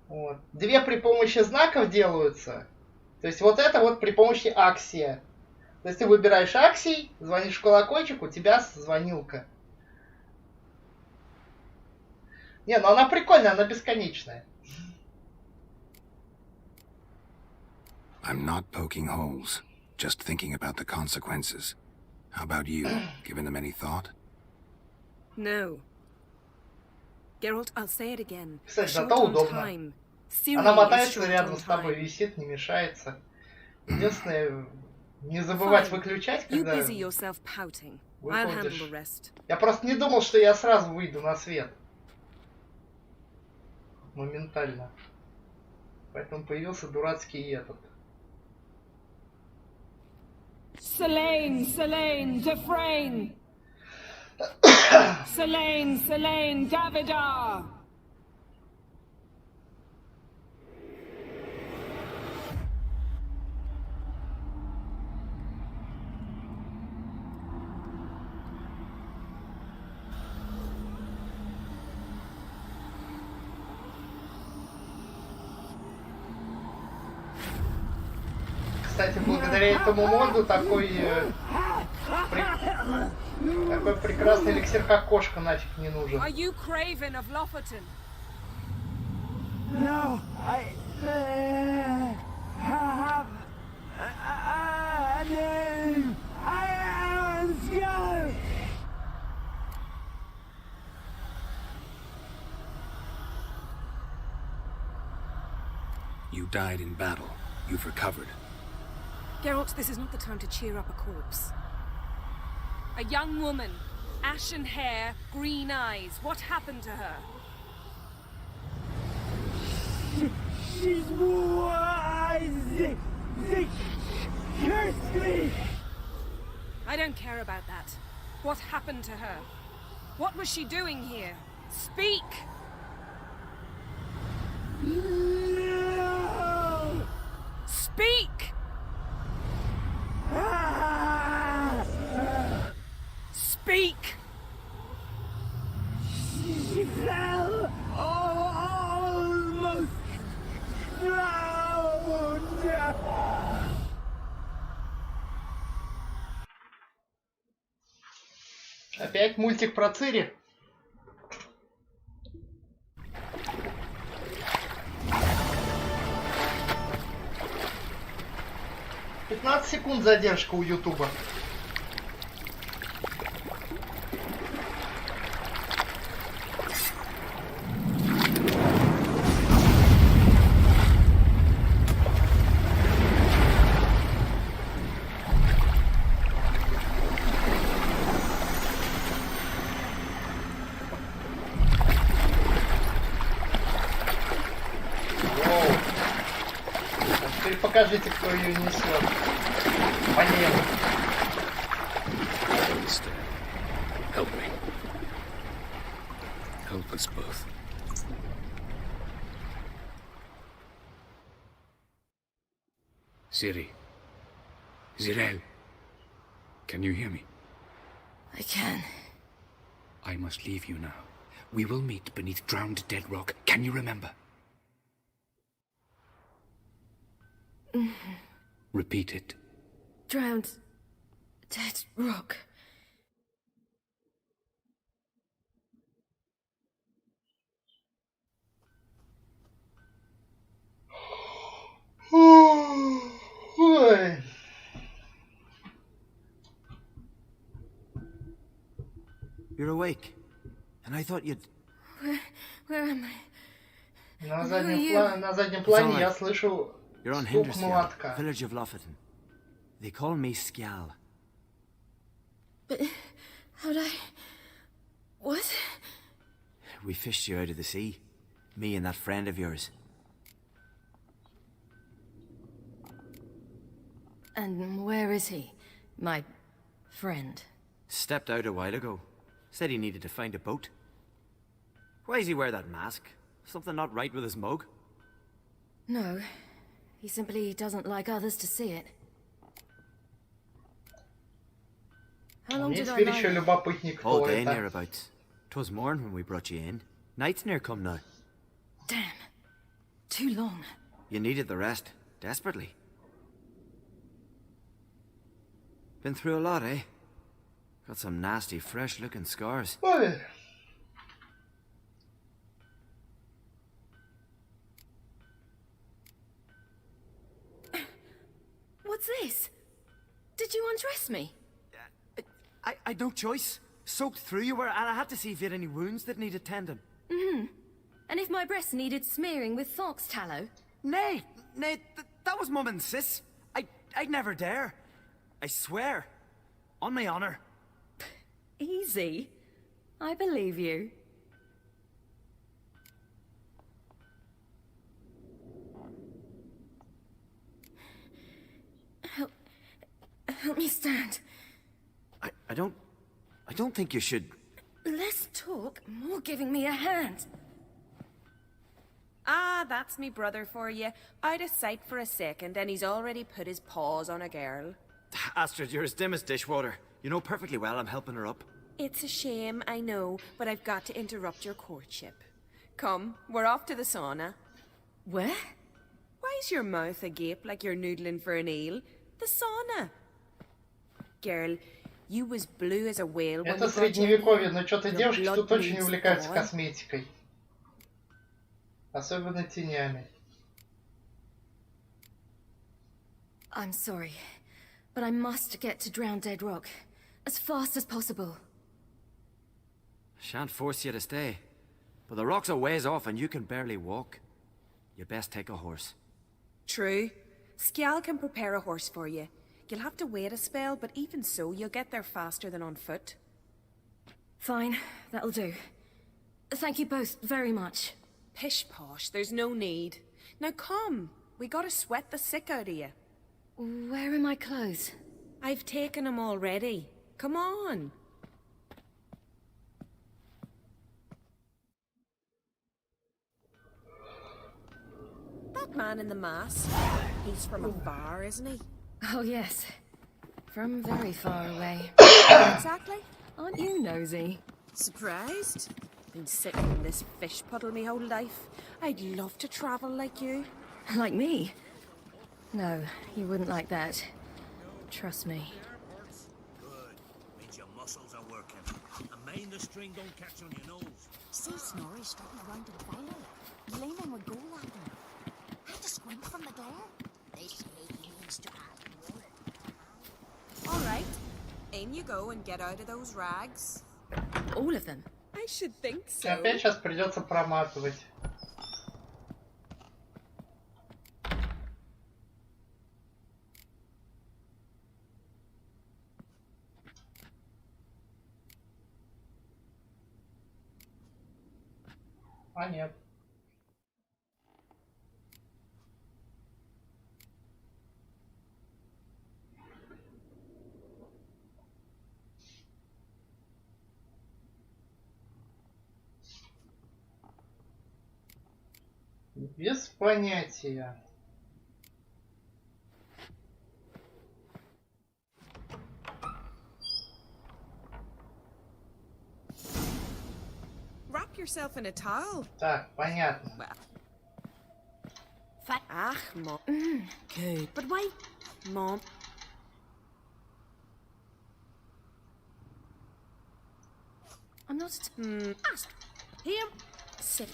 Вот. 2 при помощи знаков делаются. То есть вот это вот при помощи аксия. То есть ты выбираешь аксий, звонишь в колокольчик, у тебя звонилка. Не, ну она прикольная, она бесконечная. I'm not poking holes, just thinking about the consequences. How about you? Given them any thought? No. Geralt, I'll say it again. Кстати, зато удобно. Она мотается рядом с тобой, висит, не мешается. Единственное, не забывать выключать, когда выходишь. Я просто не думал, что я сразу выйду на свет. Моментально. Поэтому появился дурацкий этот. Selene, Selene, Defrain! Selene, Selene, Davidar! Кстати, благодаря этому моду такой прекрасный эликсир, как кошка, нафиг не нужен. Are you Craven of Lofoten? No, I have a name. I am Skull. You died in battle. You've recovered. Geralt, this is not the time to cheer up a corpse. A young woman, ashen hair, green eyes. What happened to her? She's wise. They cursed me. I don't care about that. What happened to her? What was she doing here? Speak! No! Speak! Speak! She fell almost drowned. Опять мультик про Цири. «15 секунд задержка у Ютуба». Покажите, кто ее несет. По небу. Help me. Help us both. Ciri. Zirel. Can you hear me? I can. I must leave you now. We will meet beneath drowned dead rock. Can you remember? Repeat it. Drowned dead rock. Ой. You're awake, and I thought you'd. Where am I? На заднем плане я слышу You're on стук молотка. village of Lofoten. They call me Skjal. But how'd I... What? We fished you out of the sea. Me and that friend of yours. And where is he? My friend? Stepped out a while ago. Said he needed to find a boat. Why does he wear that mask? Something not right with his mug? No. He simply doesn't like others to see it. How long did I lie? All day nearabouts. 'Twas morn when we brought you in. Night's near come now. Damn. Too long. You needed the rest. Desperately. Been through a lot, eh? Got some nasty, fresh-looking scars. What's this? Did you undress me? I'd no choice. Soaked through you were, and I had to see if you had any wounds that needed tending. And if my breasts needed smearing with fox tallow? Nay, that was Mum and Sis. I'd never dare. I swear. On my honor. Easy. I believe you. Help me stand. I don't think you should. Less talk, more giving me a hand. Ah, that's me brother for you. Out of sight for a second, and he's already put his paws on a girl. Astrid, you're as dim as dishwater. You know perfectly well I'm helping her up. It's a shame, I know, but I've got to interrupt your courtship. Come, we're off to the sauna. Where? Why's your mouth agape like you're noodling for an eel? The sauna. Girl, you was blue as a whale when Это средневековье, но что-то девушки тут очень увлекаются косметикой. Особенно тенями. I'm sorry, but I must get to Drowned Dead Rock as fast as possible. Shan't force you to stay, but the rock's a ways off and you can barely walk. You best take a horse. True. Skjal can prepare a horse for you. You'll have to wait a spell, but even so, you'll get there faster than on foot. Fine, that'll do. Thank you both very much. Pish-posh, there's no need. Now come, we gotta sweat the sick out of you. Where are my clothes? I've taken them already. Come on. That man in the mask, he's from afar, isn't he? Oh yes, from very far away. Exactly. Aren't you nosy? Surprised? Been sitting in this fish puddle me whole life. I'd love to travel like you. Like me? No, you wouldn't like that. Trust me. Good. Means your muscles are working. And mind the string don't catch on your nose. See Snorri strutting round to the final. Leaning would go at them. Had to squint from the door. They say he needs to add more. All right. In you go and get out of those rags. All of them? I should think so. Опять сейчас придется проматывать. А нет. Без понятия. Wrap yourself in a towel. Так, понятно. Ach, Mom. Good. But why, Mom? I'm not... Ask. Here. Sit.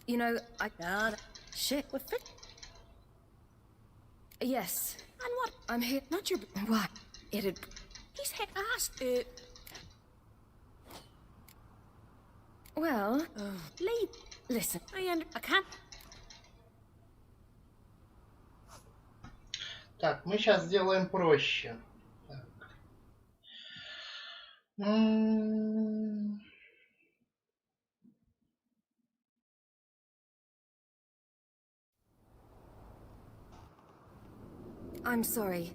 You know, I can't... Shit, what fit? Yes. And what? I'm here... Not your... What? It'd... He's hit asked. Well... Leave. Listen. I can't... Так, мы сейчас сделаем проще. Так. I'm sorry.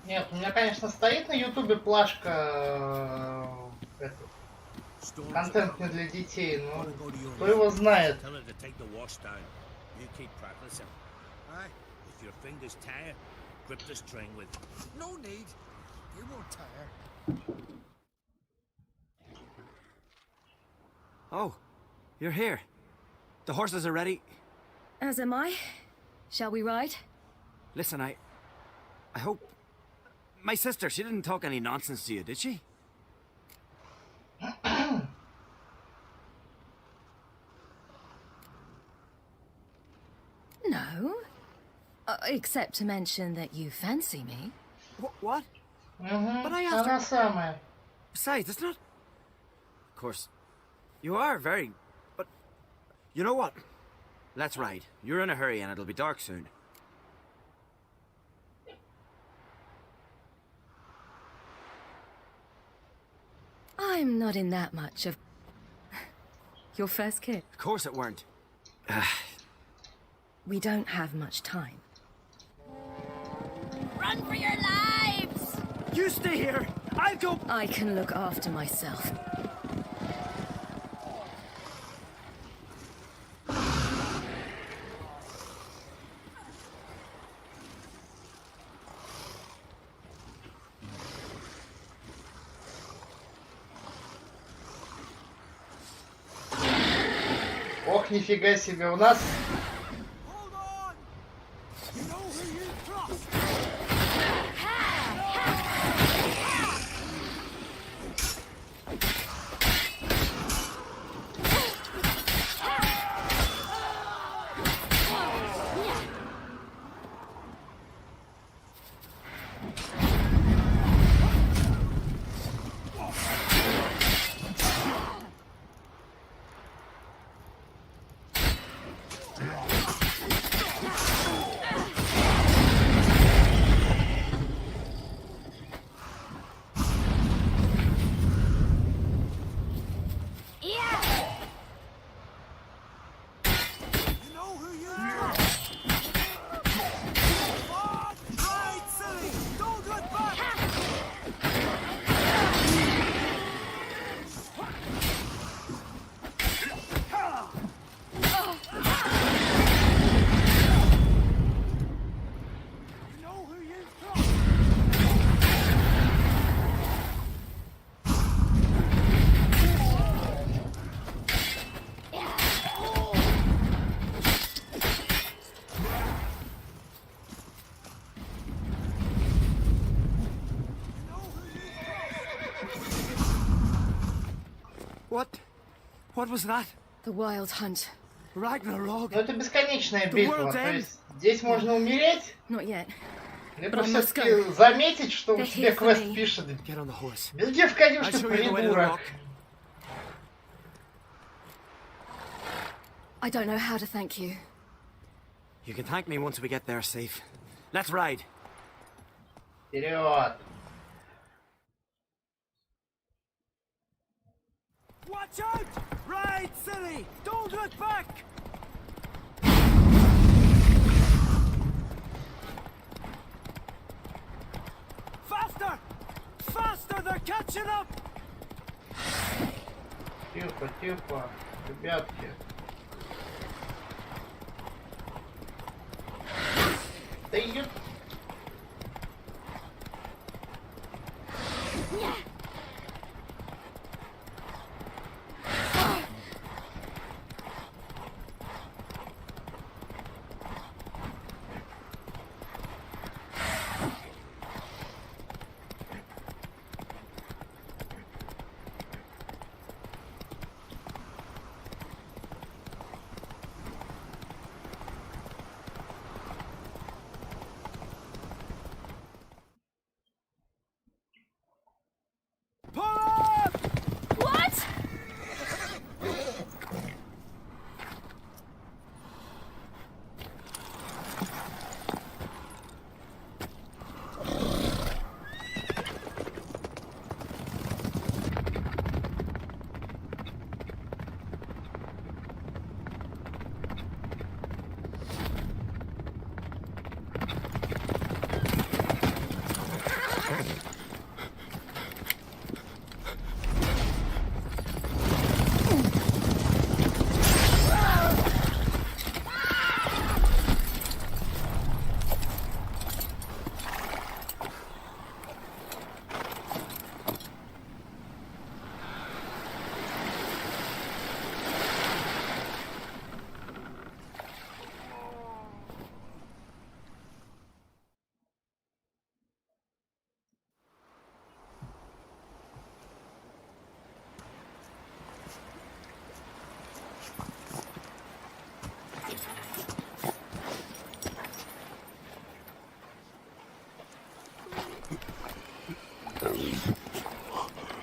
Нет, у меня, конечно, стоит на ютубе плашка контент не для детей, но кто его знает. Oh, you're here. The horses are ready. As am I. Shall we ride? Listen, I hope... My sister, she didn't talk any nonsense to you, did she? No. Except to mention that you fancy me. What? Mm-hmm. But I asked her... Besides, it's not... Of course, you are very... But, you know what? Let's ride. You're in a hurry and it'll be dark soon. I'm not in that much of... Your first kiss? Of course it weren't. We don't have much time. Run for your lives! You stay here! I'll go... I can look after myself. Ох, нифига себе, у нас... What was that? The wild hunt. Ragnarok. Но это бесконечная битва. То есть здесь можно умереть. Или просто все-таки заметить, что у тебя квест пишет. Беги в конюшню, придурок. I don't know how to thank you. You can thank me once we get there safe. Let's ride. Вперед. Watch out! Ride, silly! Don't look back! Faster! Faster! They're catching up! Тихо, тихо, ребятки. Да идет.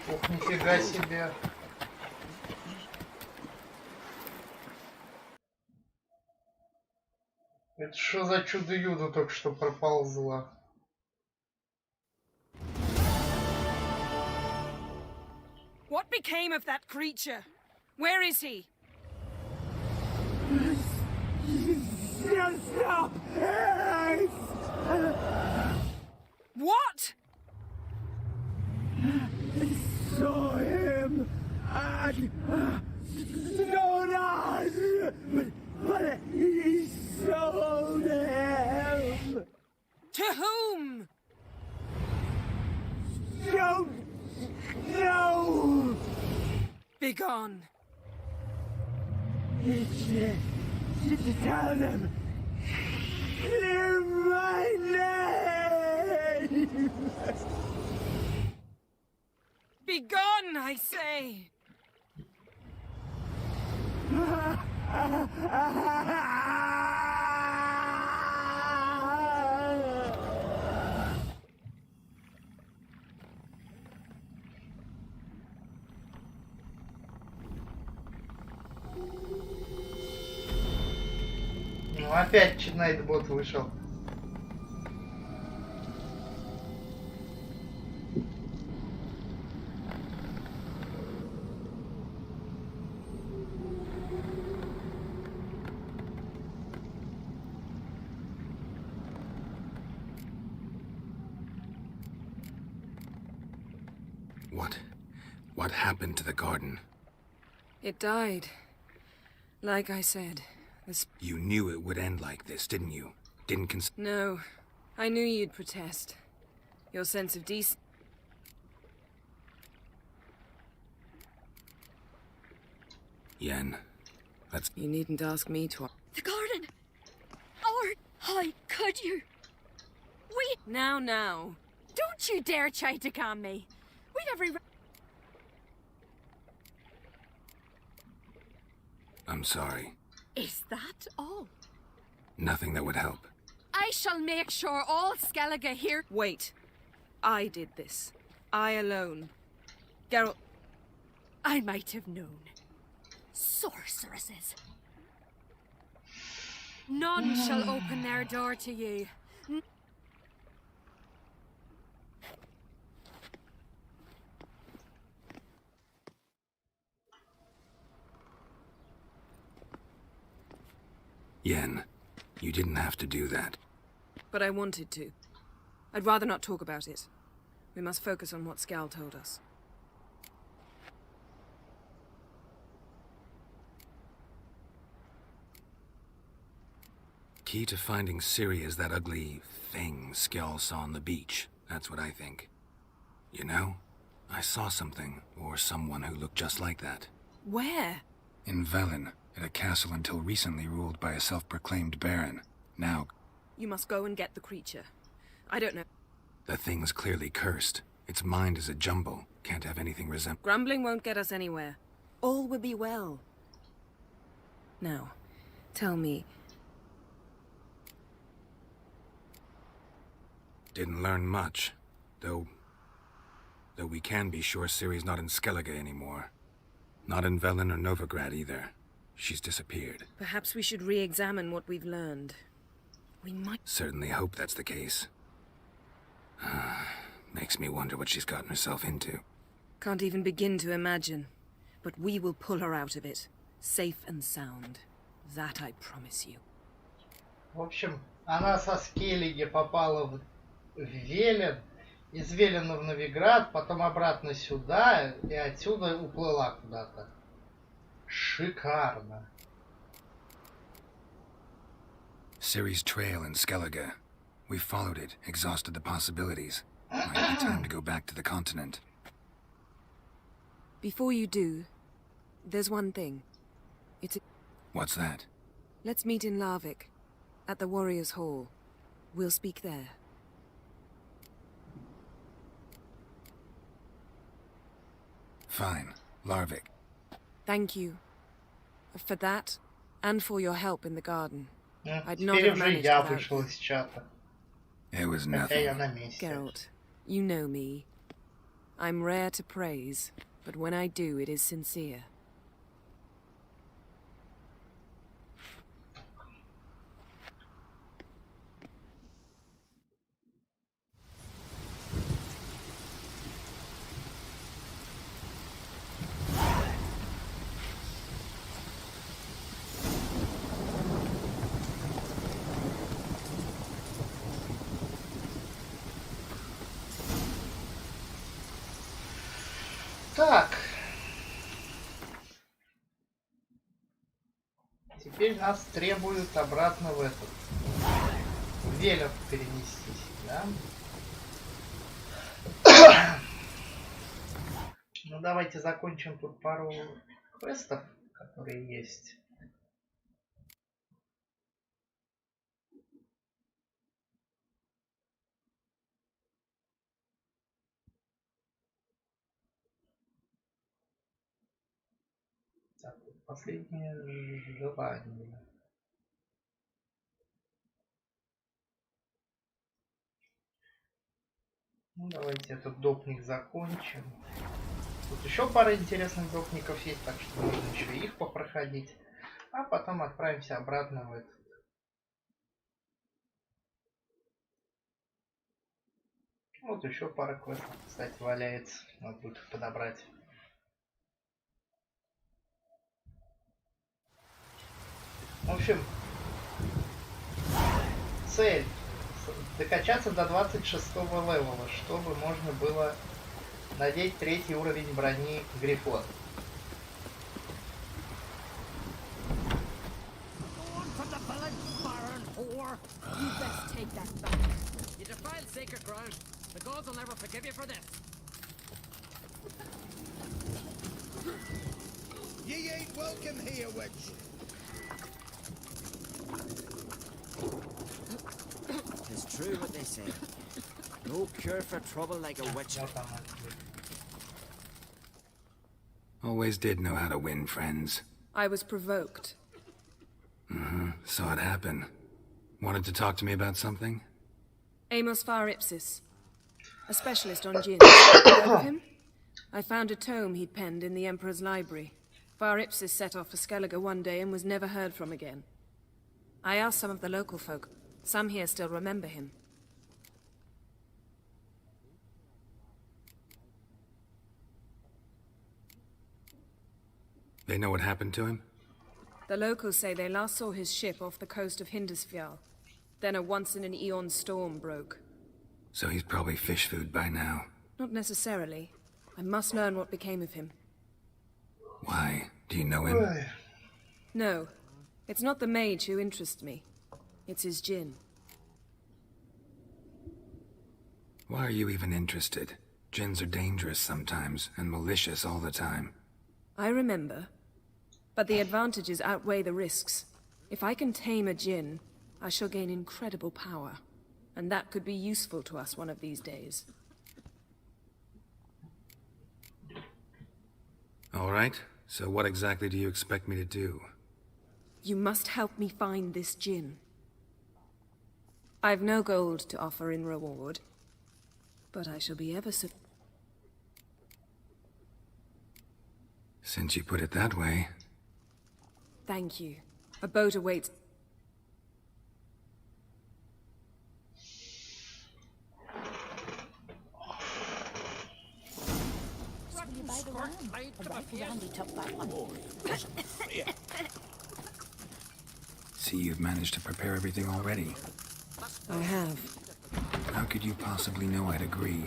Ох, нифига себе. Это что за чудо-юдо только что проползла? What became of that creature? Where is he? What? Saw him and stone us, but he sold him. To whom? Don't know. Begone. Tell them. Clear my name. Begone, I say. Ну, опять Найтбот вышел. What happened to the garden? It died. Like I said. You knew it would end like this, didn't you? Didn't No. I knew you'd protest. Your sense of decency. Yen, that's... You needn't ask me to... The garden! Or how could you? Now. Don't you dare try to calm me. We'd every... I'm sorry. Is that all? Nothing that would help. I shall make sure all Skellige here... Wait. I did this. I alone. Geralt... I might have known. Sorceresses. None shall open their door to you. Yen, you didn't have to do that. But I wanted to. I'd rather not talk about it. We must focus on what Scal told us. Key to finding Ciri is that ugly thing Skjall saw on the beach. That's what I think. You know, I saw something, or someone who looked just like that. Where? In Velen, at a castle until recently ruled by a self-proclaimed baron. Now... You must go and get the creature. I don't know. The thing's clearly cursed. Its mind is a jumble. Can't have anything resemble... Grumbling won't get us anywhere. All will be well. Now, tell me... Didn't learn much, though we can be sure Ciri's not in Skellige anymore. Not in Velen or Novigrad either. She's disappeared. Perhaps we should re-examine what we've learned. We might... Certainly hope that's the case. Makes me wonder what she's gotten herself into. Can't even begin to imagine. But we will pull her out of it. Safe and sound. That I promise you. В общем, она со Скеллиги попала в Велен, из Велена в Новиград, потом обратно сюда, и отсюда уплыла куда-то. Шикарно. Ciri's trail in Skellige. We followed it, exhausted the possibilities. Might be time to go back to the continent. Before you do, there's one thing. What's that? Let's meet in Larvik, at the Warriors' Hall. We'll speak there. Fine. Larvik. Thank you. For that, and for your help in the garden. I'd not Теперь have уже managed я without вышел you. из чата. It was Хотя nothing. я на месте. Geralt, you know me. I'm rare to praise, but when I do, it is sincere. Так. Теперь нас требуют обратно в этот. В Велен перенестись, да? Ну давайте закончим тут пару квестов, которые есть. Так, последнее желание. Ну, давайте этот допник закончим. Тут еще пара интересных допников есть, так что можно еще их попроходить. А потом отправимся обратно в этот. Вот еще пара квестов, кстати, валяется. Надо будет их подобрать. В общем, цель докачаться до 26-го левела, чтобы можно было надеть 3-й уровень брони Грифон. Ye ain't welcome here, witch. It's true what they say. No cure for trouble like a witch. Always did know how to win, friends. I was provoked. Saw it happen. Wanted to talk to me about something? Amos Far Ipsis, a specialist on djinns. Heard of him? I found a tome he'd penned in the Emperor's library. Far Ipsis set off for Skellige one day and was never heard from again. I asked some of the local folk. Some here still remember him. They know what happened to him? The locals say they last saw his ship off the coast of Hindisfjall. Then a once-in-an-eon storm broke. So he's probably fish food by now. Not necessarily. I must learn what became of him. Why? Do you know him? No. It's not the mage who interests me. It's his djinn. Why are you even interested? Djinns are dangerous sometimes, and malicious all the time. I remember. But the advantages outweigh the risks. If I can tame a djinn, I shall gain incredible power. And that could be useful to us one of these days. All right. So what exactly do you expect me to do? You must help me find this djinn. I've no gold to offer in reward, but I shall be ever so... Since you put it that way... Thank you. A boat awaits... See, you've managed to prepare everything already. I have. How could you possibly know I'd agree?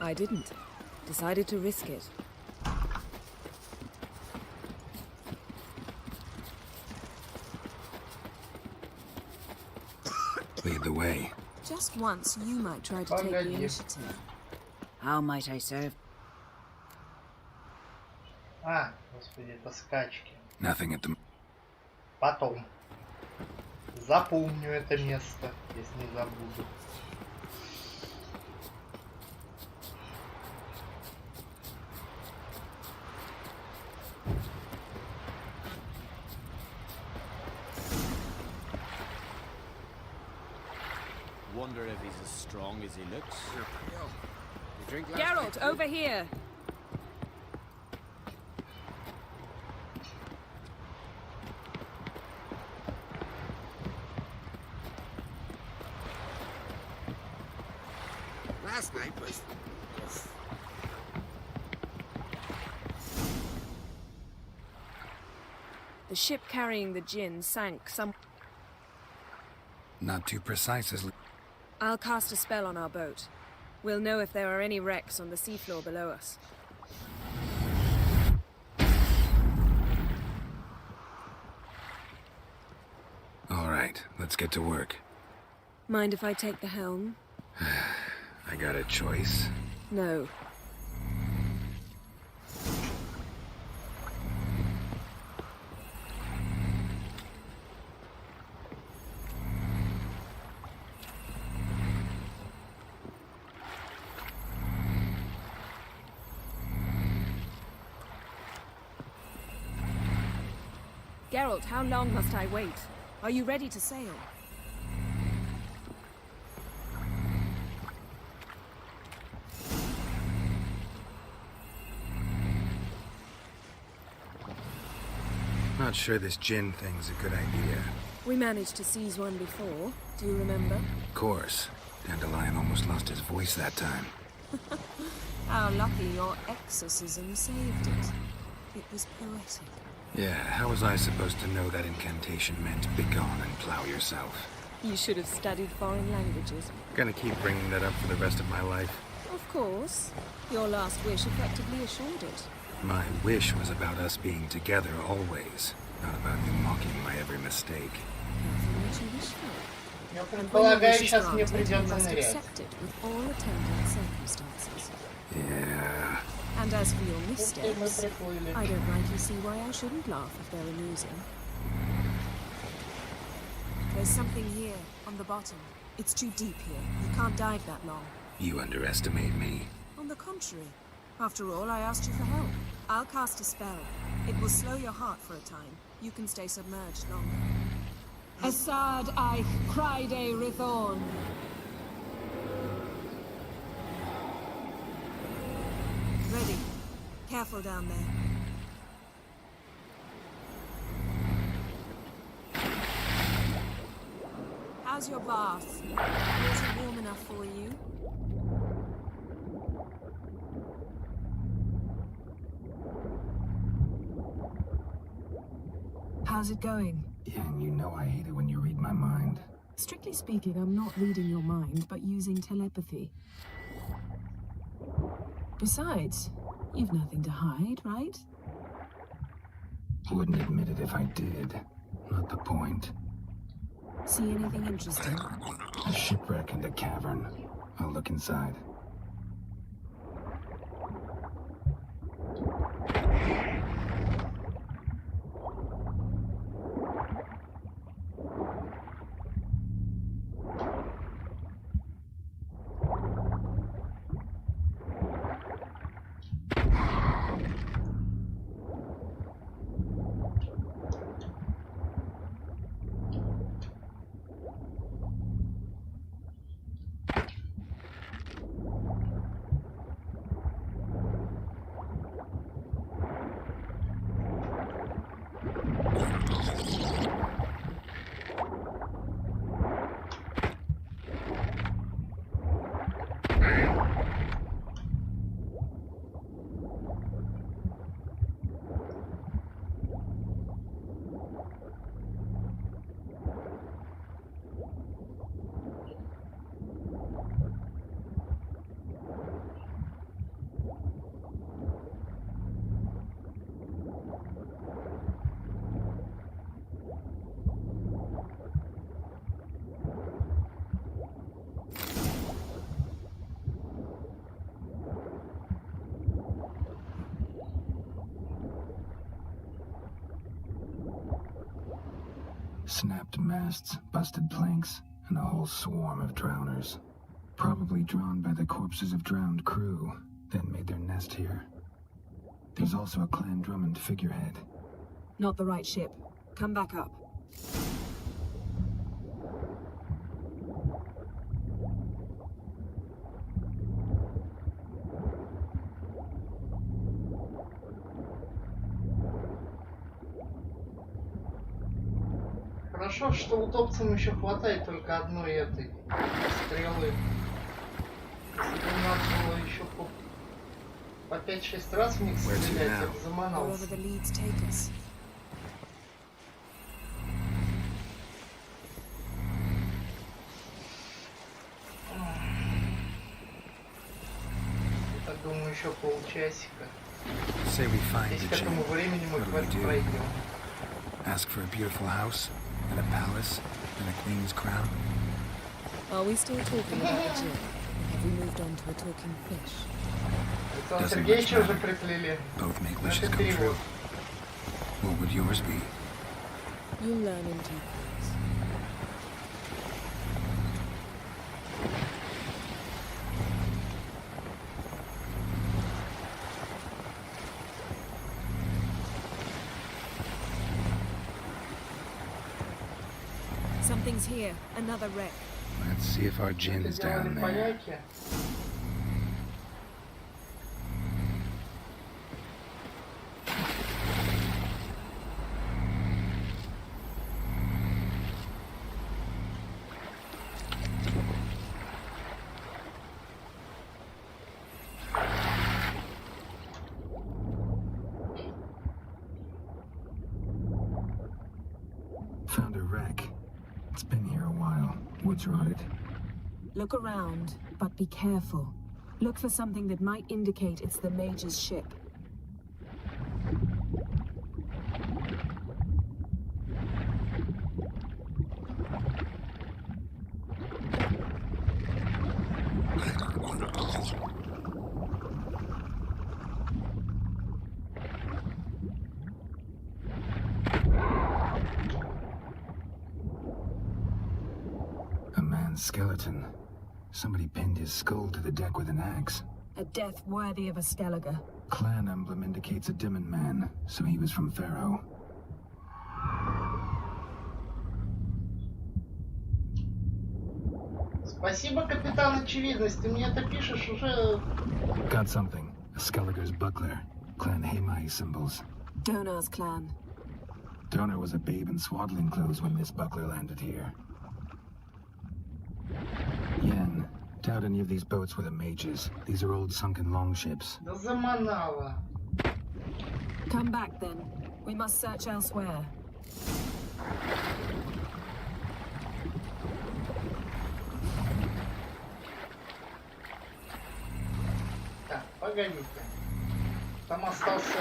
I didn't. Decided to risk it. Lead the way. Just once, you might try to take the initiative. How might I serve? А, господи, это скачки. Nothing at the... Потом. Запомню это место, если не забуду. Wonder if he's as strong as he looks. Geralt, over here! Last night was... The ship carrying the djinn sank some... Not too precise as... I'll cast a spell on our boat. We'll know if there are any wrecks on the seafloor below us. All right, let's get to work. Mind if I take the helm? I got a choice. No. Geralt, how long must I wait? Are you ready to sail? Not sure this djinn thing's a good idea. We managed to seize one before. Do you remember? Of course. Dandelion almost lost his voice that time. How lucky your exorcism saved it. It was poetic. Yeah, how was I supposed to know that incantation meant begone and plow yourself? You should have studied foreign languages. Gonna keep bringing that up for the rest of my life. Of course. Your last wish effectively assured it. My wish was about us being together always, not about you mocking my every mistake. Я предполагаю, сейчас мне придется нырять. Accept it with all attendant circumstances. Yeah. And as for your missteps, I don't rightly see why I shouldn't laugh if they're amusing. There's something here, on the bottom. It's too deep here. You can't dive that long. You underestimate me. On the contrary. After all, I asked you for help. I'll cast a spell. It will slow your heart for a time. You can stay submerged longer. Assad I cried a Rithorn. Ready. Careful down there. How's your bath? Was it warm enough for you? How's it going? Yeah, and you know I hate it when you read my mind. Strictly speaking, I'm not reading your mind, but using telepathy. Besides, you've nothing to hide, right? Wouldn't admit it if I did. Not the point. See anything interesting? A shipwreck and a cavern. I'll look inside. Snapped masts, busted planks, and a whole swarm of drowners. Probably drawn by the corpses of drowned crew, then made their nest here. There's also a Clan Drummond figurehead. Not the right ship. Come back up. Хорошо, что утопцам еще хватает только одной этой стрелы. Если бы надо было еще по 5-6 раз в них стрелять, я бы заманался. Я так думаю, еще полчасика. Здесь к этому времени мы пройдем. Ask for a beautiful house, and a palace, and a queen's crown. Are we still talking about the gym? Or have we moved on to a talking fish? Doesn't much matter. Both make wishes come true. What would yours be? You'll learn in due course. Something's here. Another wreck. Let's see if our gin's down there. Found a wreck. It's been here a while. Wood's rotted. Look around, but be careful. Look for something that might indicate it's the mage's ship. Skeleton. Somebody pinned his skull to the deck with an axe. A death worthy of a Skelliger. clan emblem indicates a Dimon man, so he was from Pharaoh. Спасибо, капитан Очевидность. Ты мне это пишешь уже... Got something. A Skelliger's buckler. Clan Hemai symbols. Donar's clan. Donar was a babe in swaddling clothes when this buckler landed here. Yen, doubt any of these boats were the mages. These are old sunken longships. Да заманала. Come back then. We must search elsewhere. Так, погодите. Там остался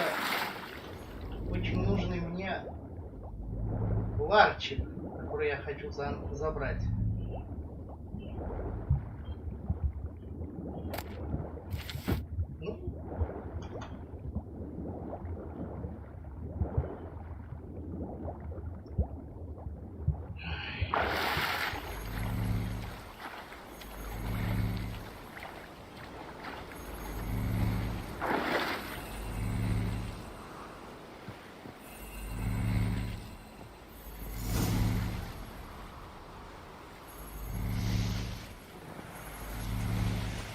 очень нужный мне ларчик, который я хочу забрать. Ну.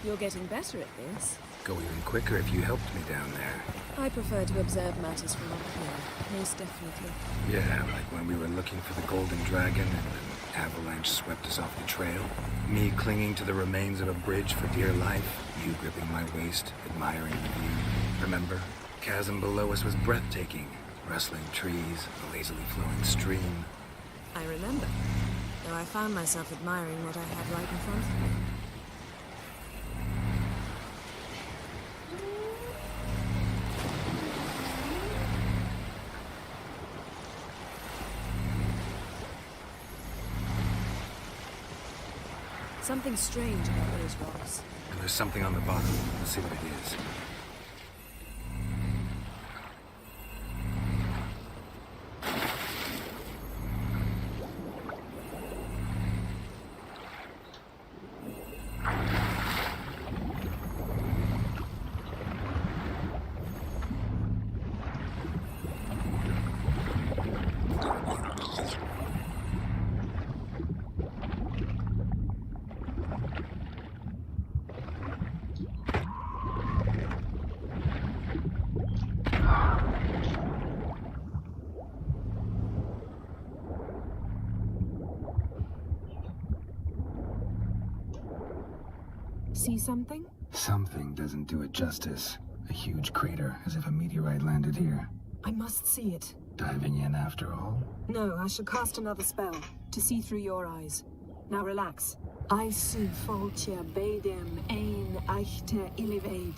You're getting better at this. Go even quicker if you helped me down there. I prefer to observe matters from up here, most definitely. Yeah, like when we were looking for the Golden Dragon and an avalanche swept us off the trail. Me clinging to the remains of a bridge for dear life. You gripping my waist, admiring the view. Remember? Chasm below us was breathtaking. Rustling trees, a lazily flowing stream. I remember, though I found myself admiring what I had right in front of me. Something strange about those rocks. And there's something on the bottom. Let's see what it is. See something? Something doesn't do it justice. A huge crater, as if a meteorite landed here. I must see it. Diving in after all? No, I shall cast another spell, to see through your eyes. Now relax. I su foltia bedem ein eichte illivaid.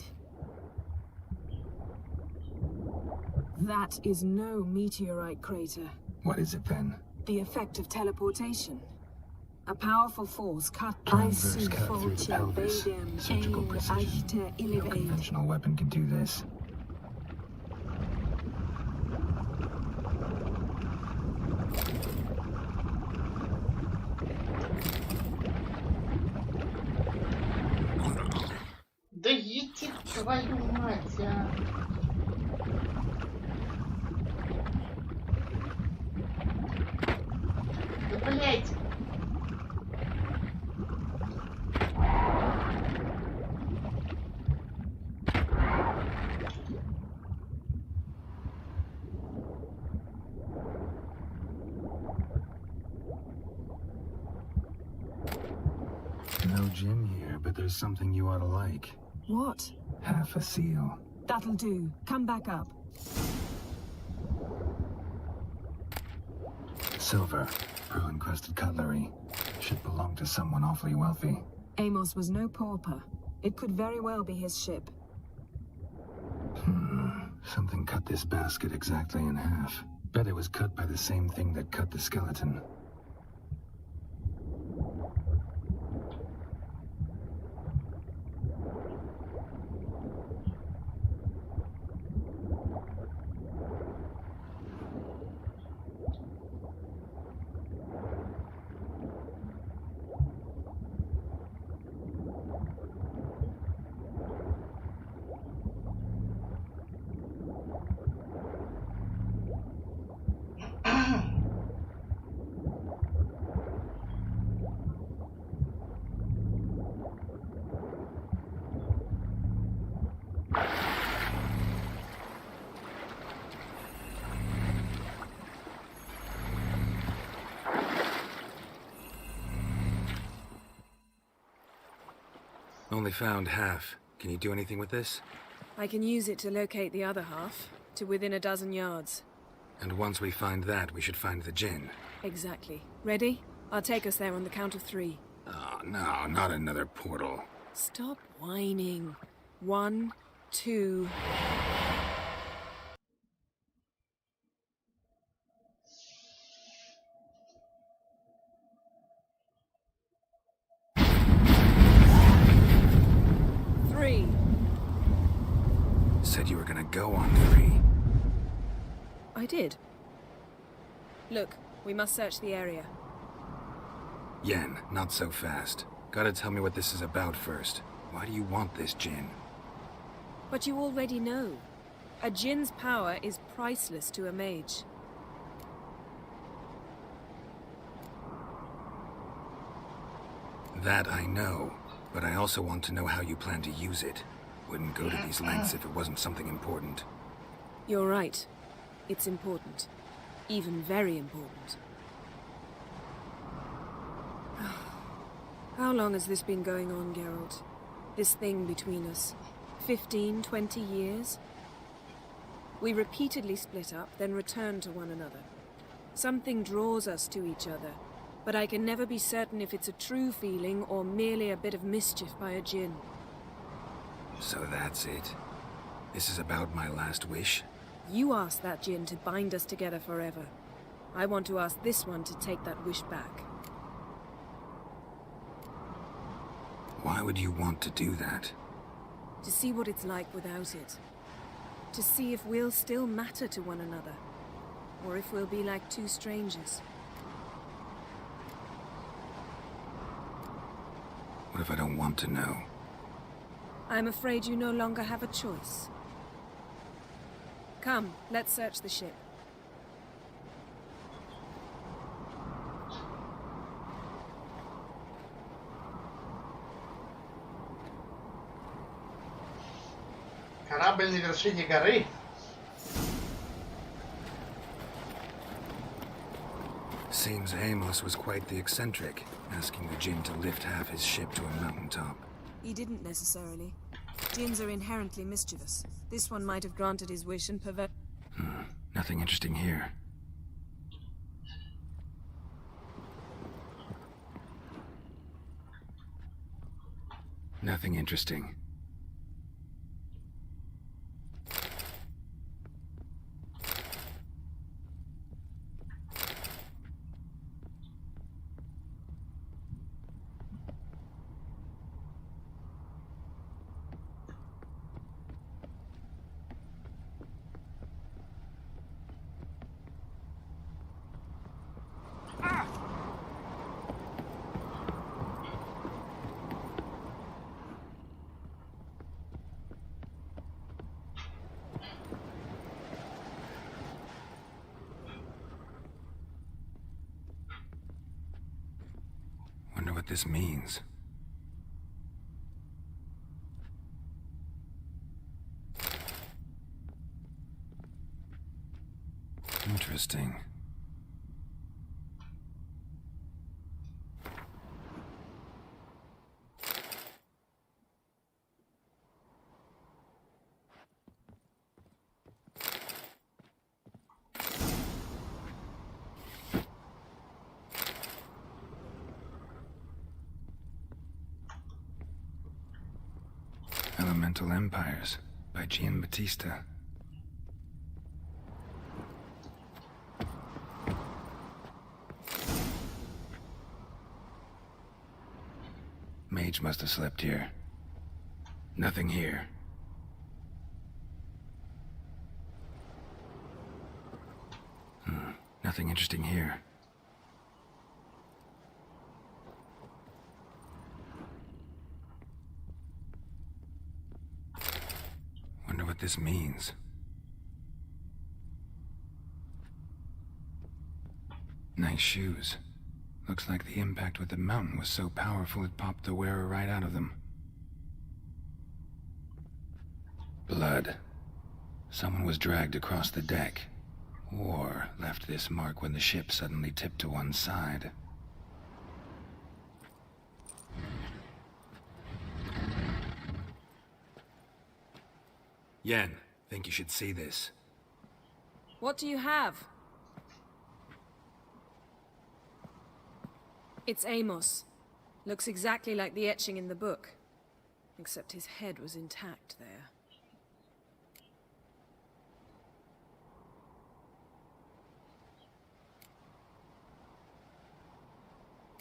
That is no meteorite crater. What is it then? The effect of teleportation. A powerful force cut Transverse cut through the pelvis. Surgical precision. No conventional weapon can do this. Да ети твою мать, а! Да блять! No gym here, but there's something you ought to like. What? Half a seal. That'll do. Come back up. Silver. Pearl-encrusted cutlery. Should belong to someone awfully wealthy. Amos was no pauper. It could very well be his ship. Something cut this basket exactly in half. Bet it was cut by the same thing that cut the skeleton. Only found half. Can you do anything with this? I can use it to locate the other half, to within a dozen yards. And once we find that, we should find the gin. Exactly. Ready? I'll take us there on the count of 3. Oh, no, not another portal. Stop whining. 1, 2... Said you were gonna go on 3. I did. Look, we must search the area. Yen, not so fast. Gotta tell me what this is about first. Why do you want this gin? But you already know. A djinn's power is priceless to a mage. That I know, but I also want to know how you plan to use it. Wouldn't go to these lengths if it wasn't something important. You're right. It's important. Even very important. How long has this been going on, Geralt? This thing between us? 15, 20 years? We repeatedly split up, then return to one another. Something draws us to each other, but I can never be certain if it's a true feeling or merely a bit of mischief by a djinn. So that's it. This is about my last wish? You asked that djinn to bind us together forever. I want to ask this one to take that wish back. Why would you want to do that? To see what it's like without it. To see if we'll still matter to one another. Or if we'll be like two strangers. What if I don't want to know? I'm afraid you no longer have a choice. Come, let's search the ship. Корабль на вершине горы. Seems Amos was quite the eccentric, asking the djinn to lift half his ship to a mountaintop. He didn't necessarily. Djinns are inherently mischievous. This one might have granted his wish and pervert... Nothing interesting here. Nothing interesting. Wonder what this means. Interesting. Elemental Empires by Giambattista. Mage must have slept here. Nothing here. Nothing interesting here. Wonder what this means. Nice shoes. Looks like the impact with the mountain was so powerful it popped the wearer right out of them. Blood. Someone was dragged across the deck. Or left this mark when the ship suddenly tipped to one side. Yen, think you should see this. What do you have? It's Amos. Looks exactly like the etching in the book. Except his head was intact there.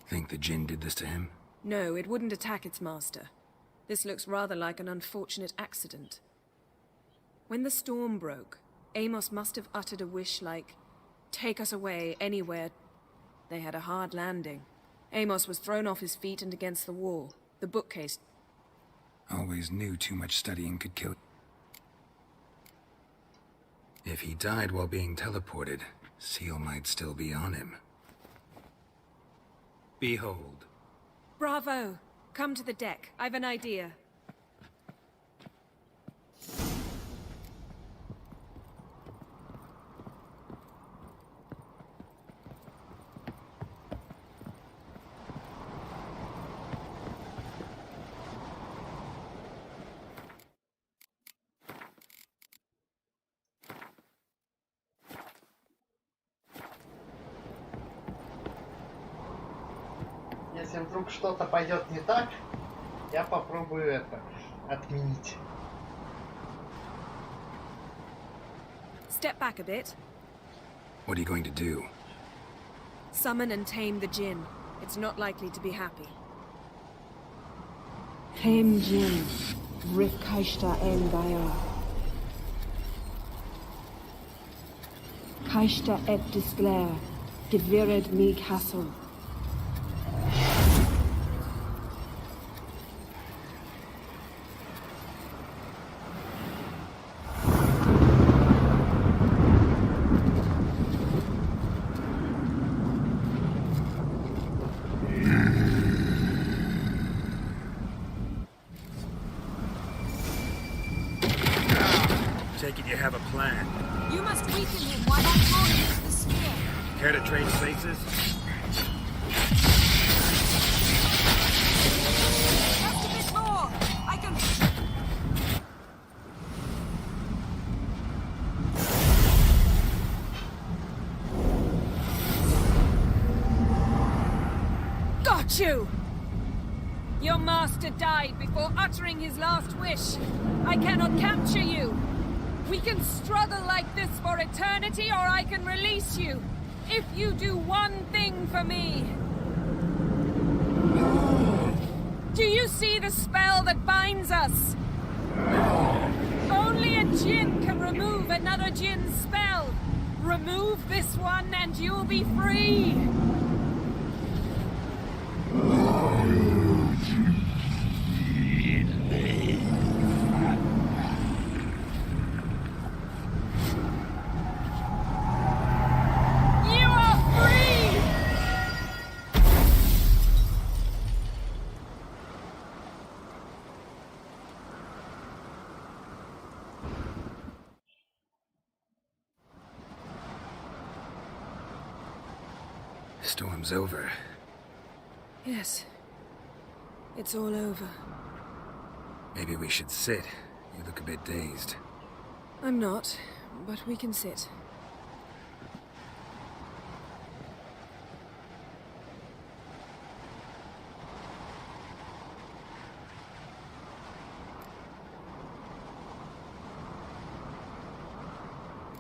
Think the Jinn did this to him? No, it wouldn't attack its master. This looks rather like an unfortunate accident. When the storm broke, Amos must have uttered a wish like, "Take us away, anywhere." They had a hard landing. Amos was thrown off his feet and against the wall. The bookcase. Always knew too much studying could kill. If he died while being teleported, Seal might still be on him. Behold. Bravo! Come to the deck. I've an idea. Если вдруг что-то пойдет не так, я попробую это отменить. Step back a bit. What are you going to do? Summon and tame the Jinn. It's not likely to be happy. Tame Jinn, Rifkaishta en Gaia. Kaishta et disglair, Devired me castle. Take it you have a plan. You must weaken him while I can't use the spear. Care to trade places? Just a bit more. I can... Got you! Your master died before uttering his last wish. I cannot capture you. We can struggle like this for eternity, or I can release you. If you do one thing for me. Do you see the spell that binds us? Only a Jinn can remove another Jinn's spell. Remove this one and you'll be free. Storm's over. Yes. It's all over. Maybe we should sit. You look a bit dazed. I'm not, but we can sit.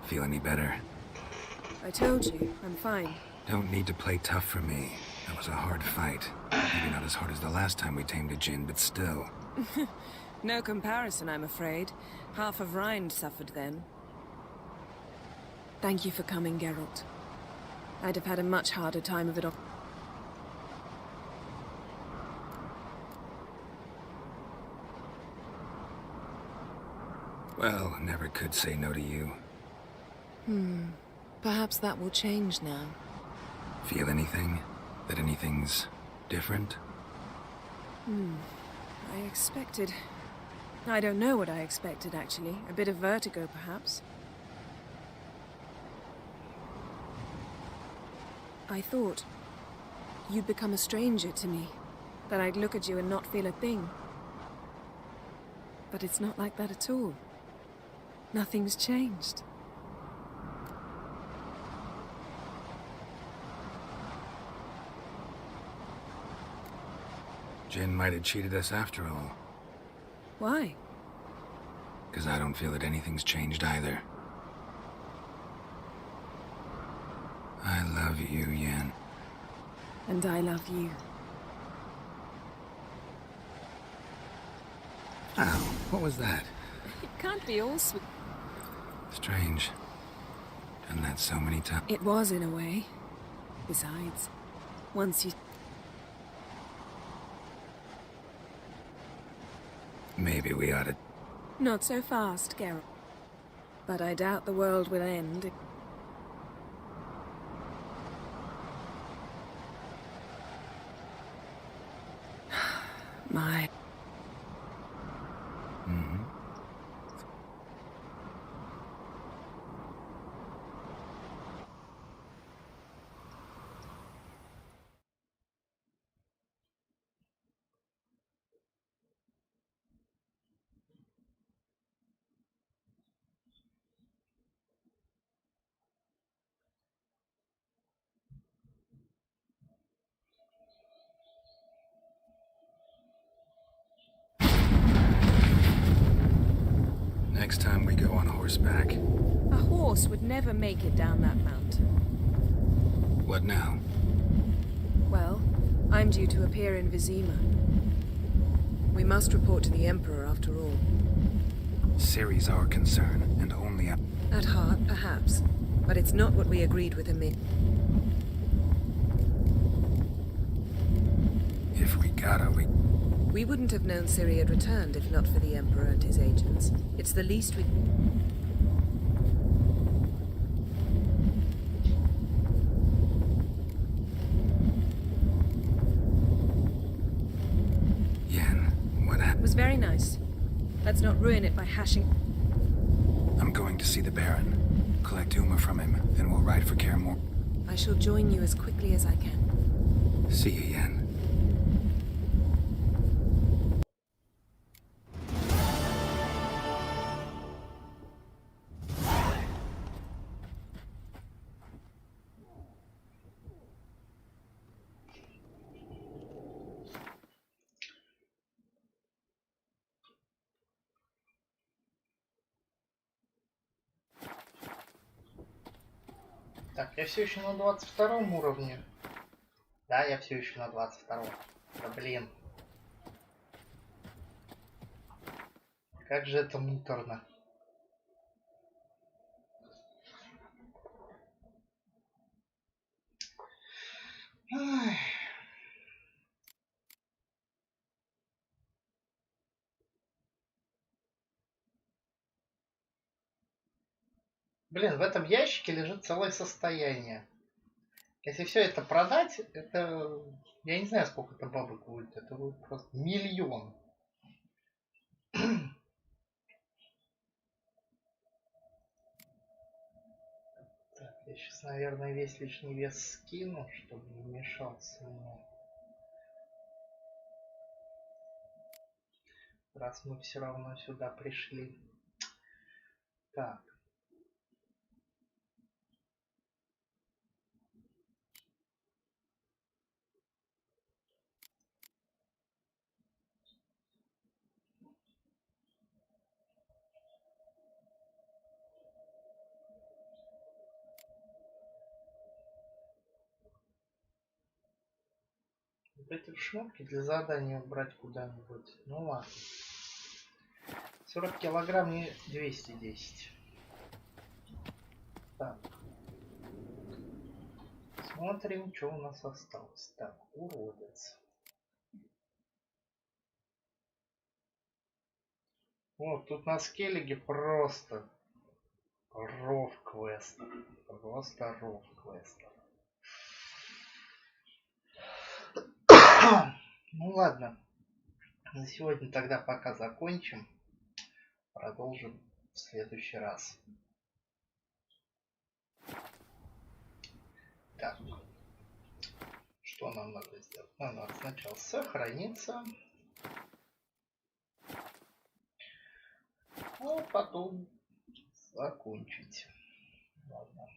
Feel any better? I told you, I'm fine. Don't need to play tough for me. That was a hard fight. Maybe not as hard as the last time we tamed a Jinn, but still. No comparison, I'm afraid. Half of Rhind suffered then. Thank you for coming, Geralt. I'd have had a much harder time of it all. Well, never could say no to you. Perhaps that will change now. Feel anything? That anything's different? I expected... I don't know what I expected, actually. A bit of vertigo, perhaps. I thought you'd become a stranger to me. That I'd look at you and not feel a thing. But it's not like that at all. Nothing's changed. Jin might have cheated us after all. Why? Because I don't feel that anything's changed either. I love you, Yen. And I love you. Ow, what was that? It can't be all sweet. Strange. Done that so many times. It was, in a way. Besides, once you... Maybe we ought to... Not so fast, Geralt. But I doubt the world will end. My... Next time we go on horseback. A horse would never make it down that mountain. What now? Well, I'm due to appear in Vizima. We must report to the Emperor after all. Ciri's our concern, and only At heart, perhaps. But it's not what we agreed with him. If we gotta, We wouldn't have known Ciri had returned if not for the Emperor and his agents. It's the least we... Yen, what happened? It was very nice. Let's not ruin it by hashing... I'm going to see the Baron. Collect Uma from him, then we'll ride for Kaer Morhen. I shall join you as quickly as I can. See you, Yen. Так, я все еще на 22 уровне. Да, я все еще на 22. Да блин. Как же это муторно. Ай. Блин, в этом ящике лежит целое состояние. Если все это продать, это... Я не знаю, сколько это бабок будет. Это будет просто миллион. Так, я сейчас, наверное, весь лишний вес скину, чтобы не мешался мне. Раз мы все равно сюда пришли. Так. Вот эти шмотки для задания убрать куда-нибудь. Ну ладно. 40 килограмм и 210. Так. Смотрим, что у нас осталось. Так, уродец. Вот, тут на скеллиге просто ров квестов. Просто ров квестов. Ну ладно. На сегодня тогда пока закончим. Продолжим в следующий раз. Так. Что нам надо сделать? Нам надо сначала сохраниться. А потом Закончить. Ладно.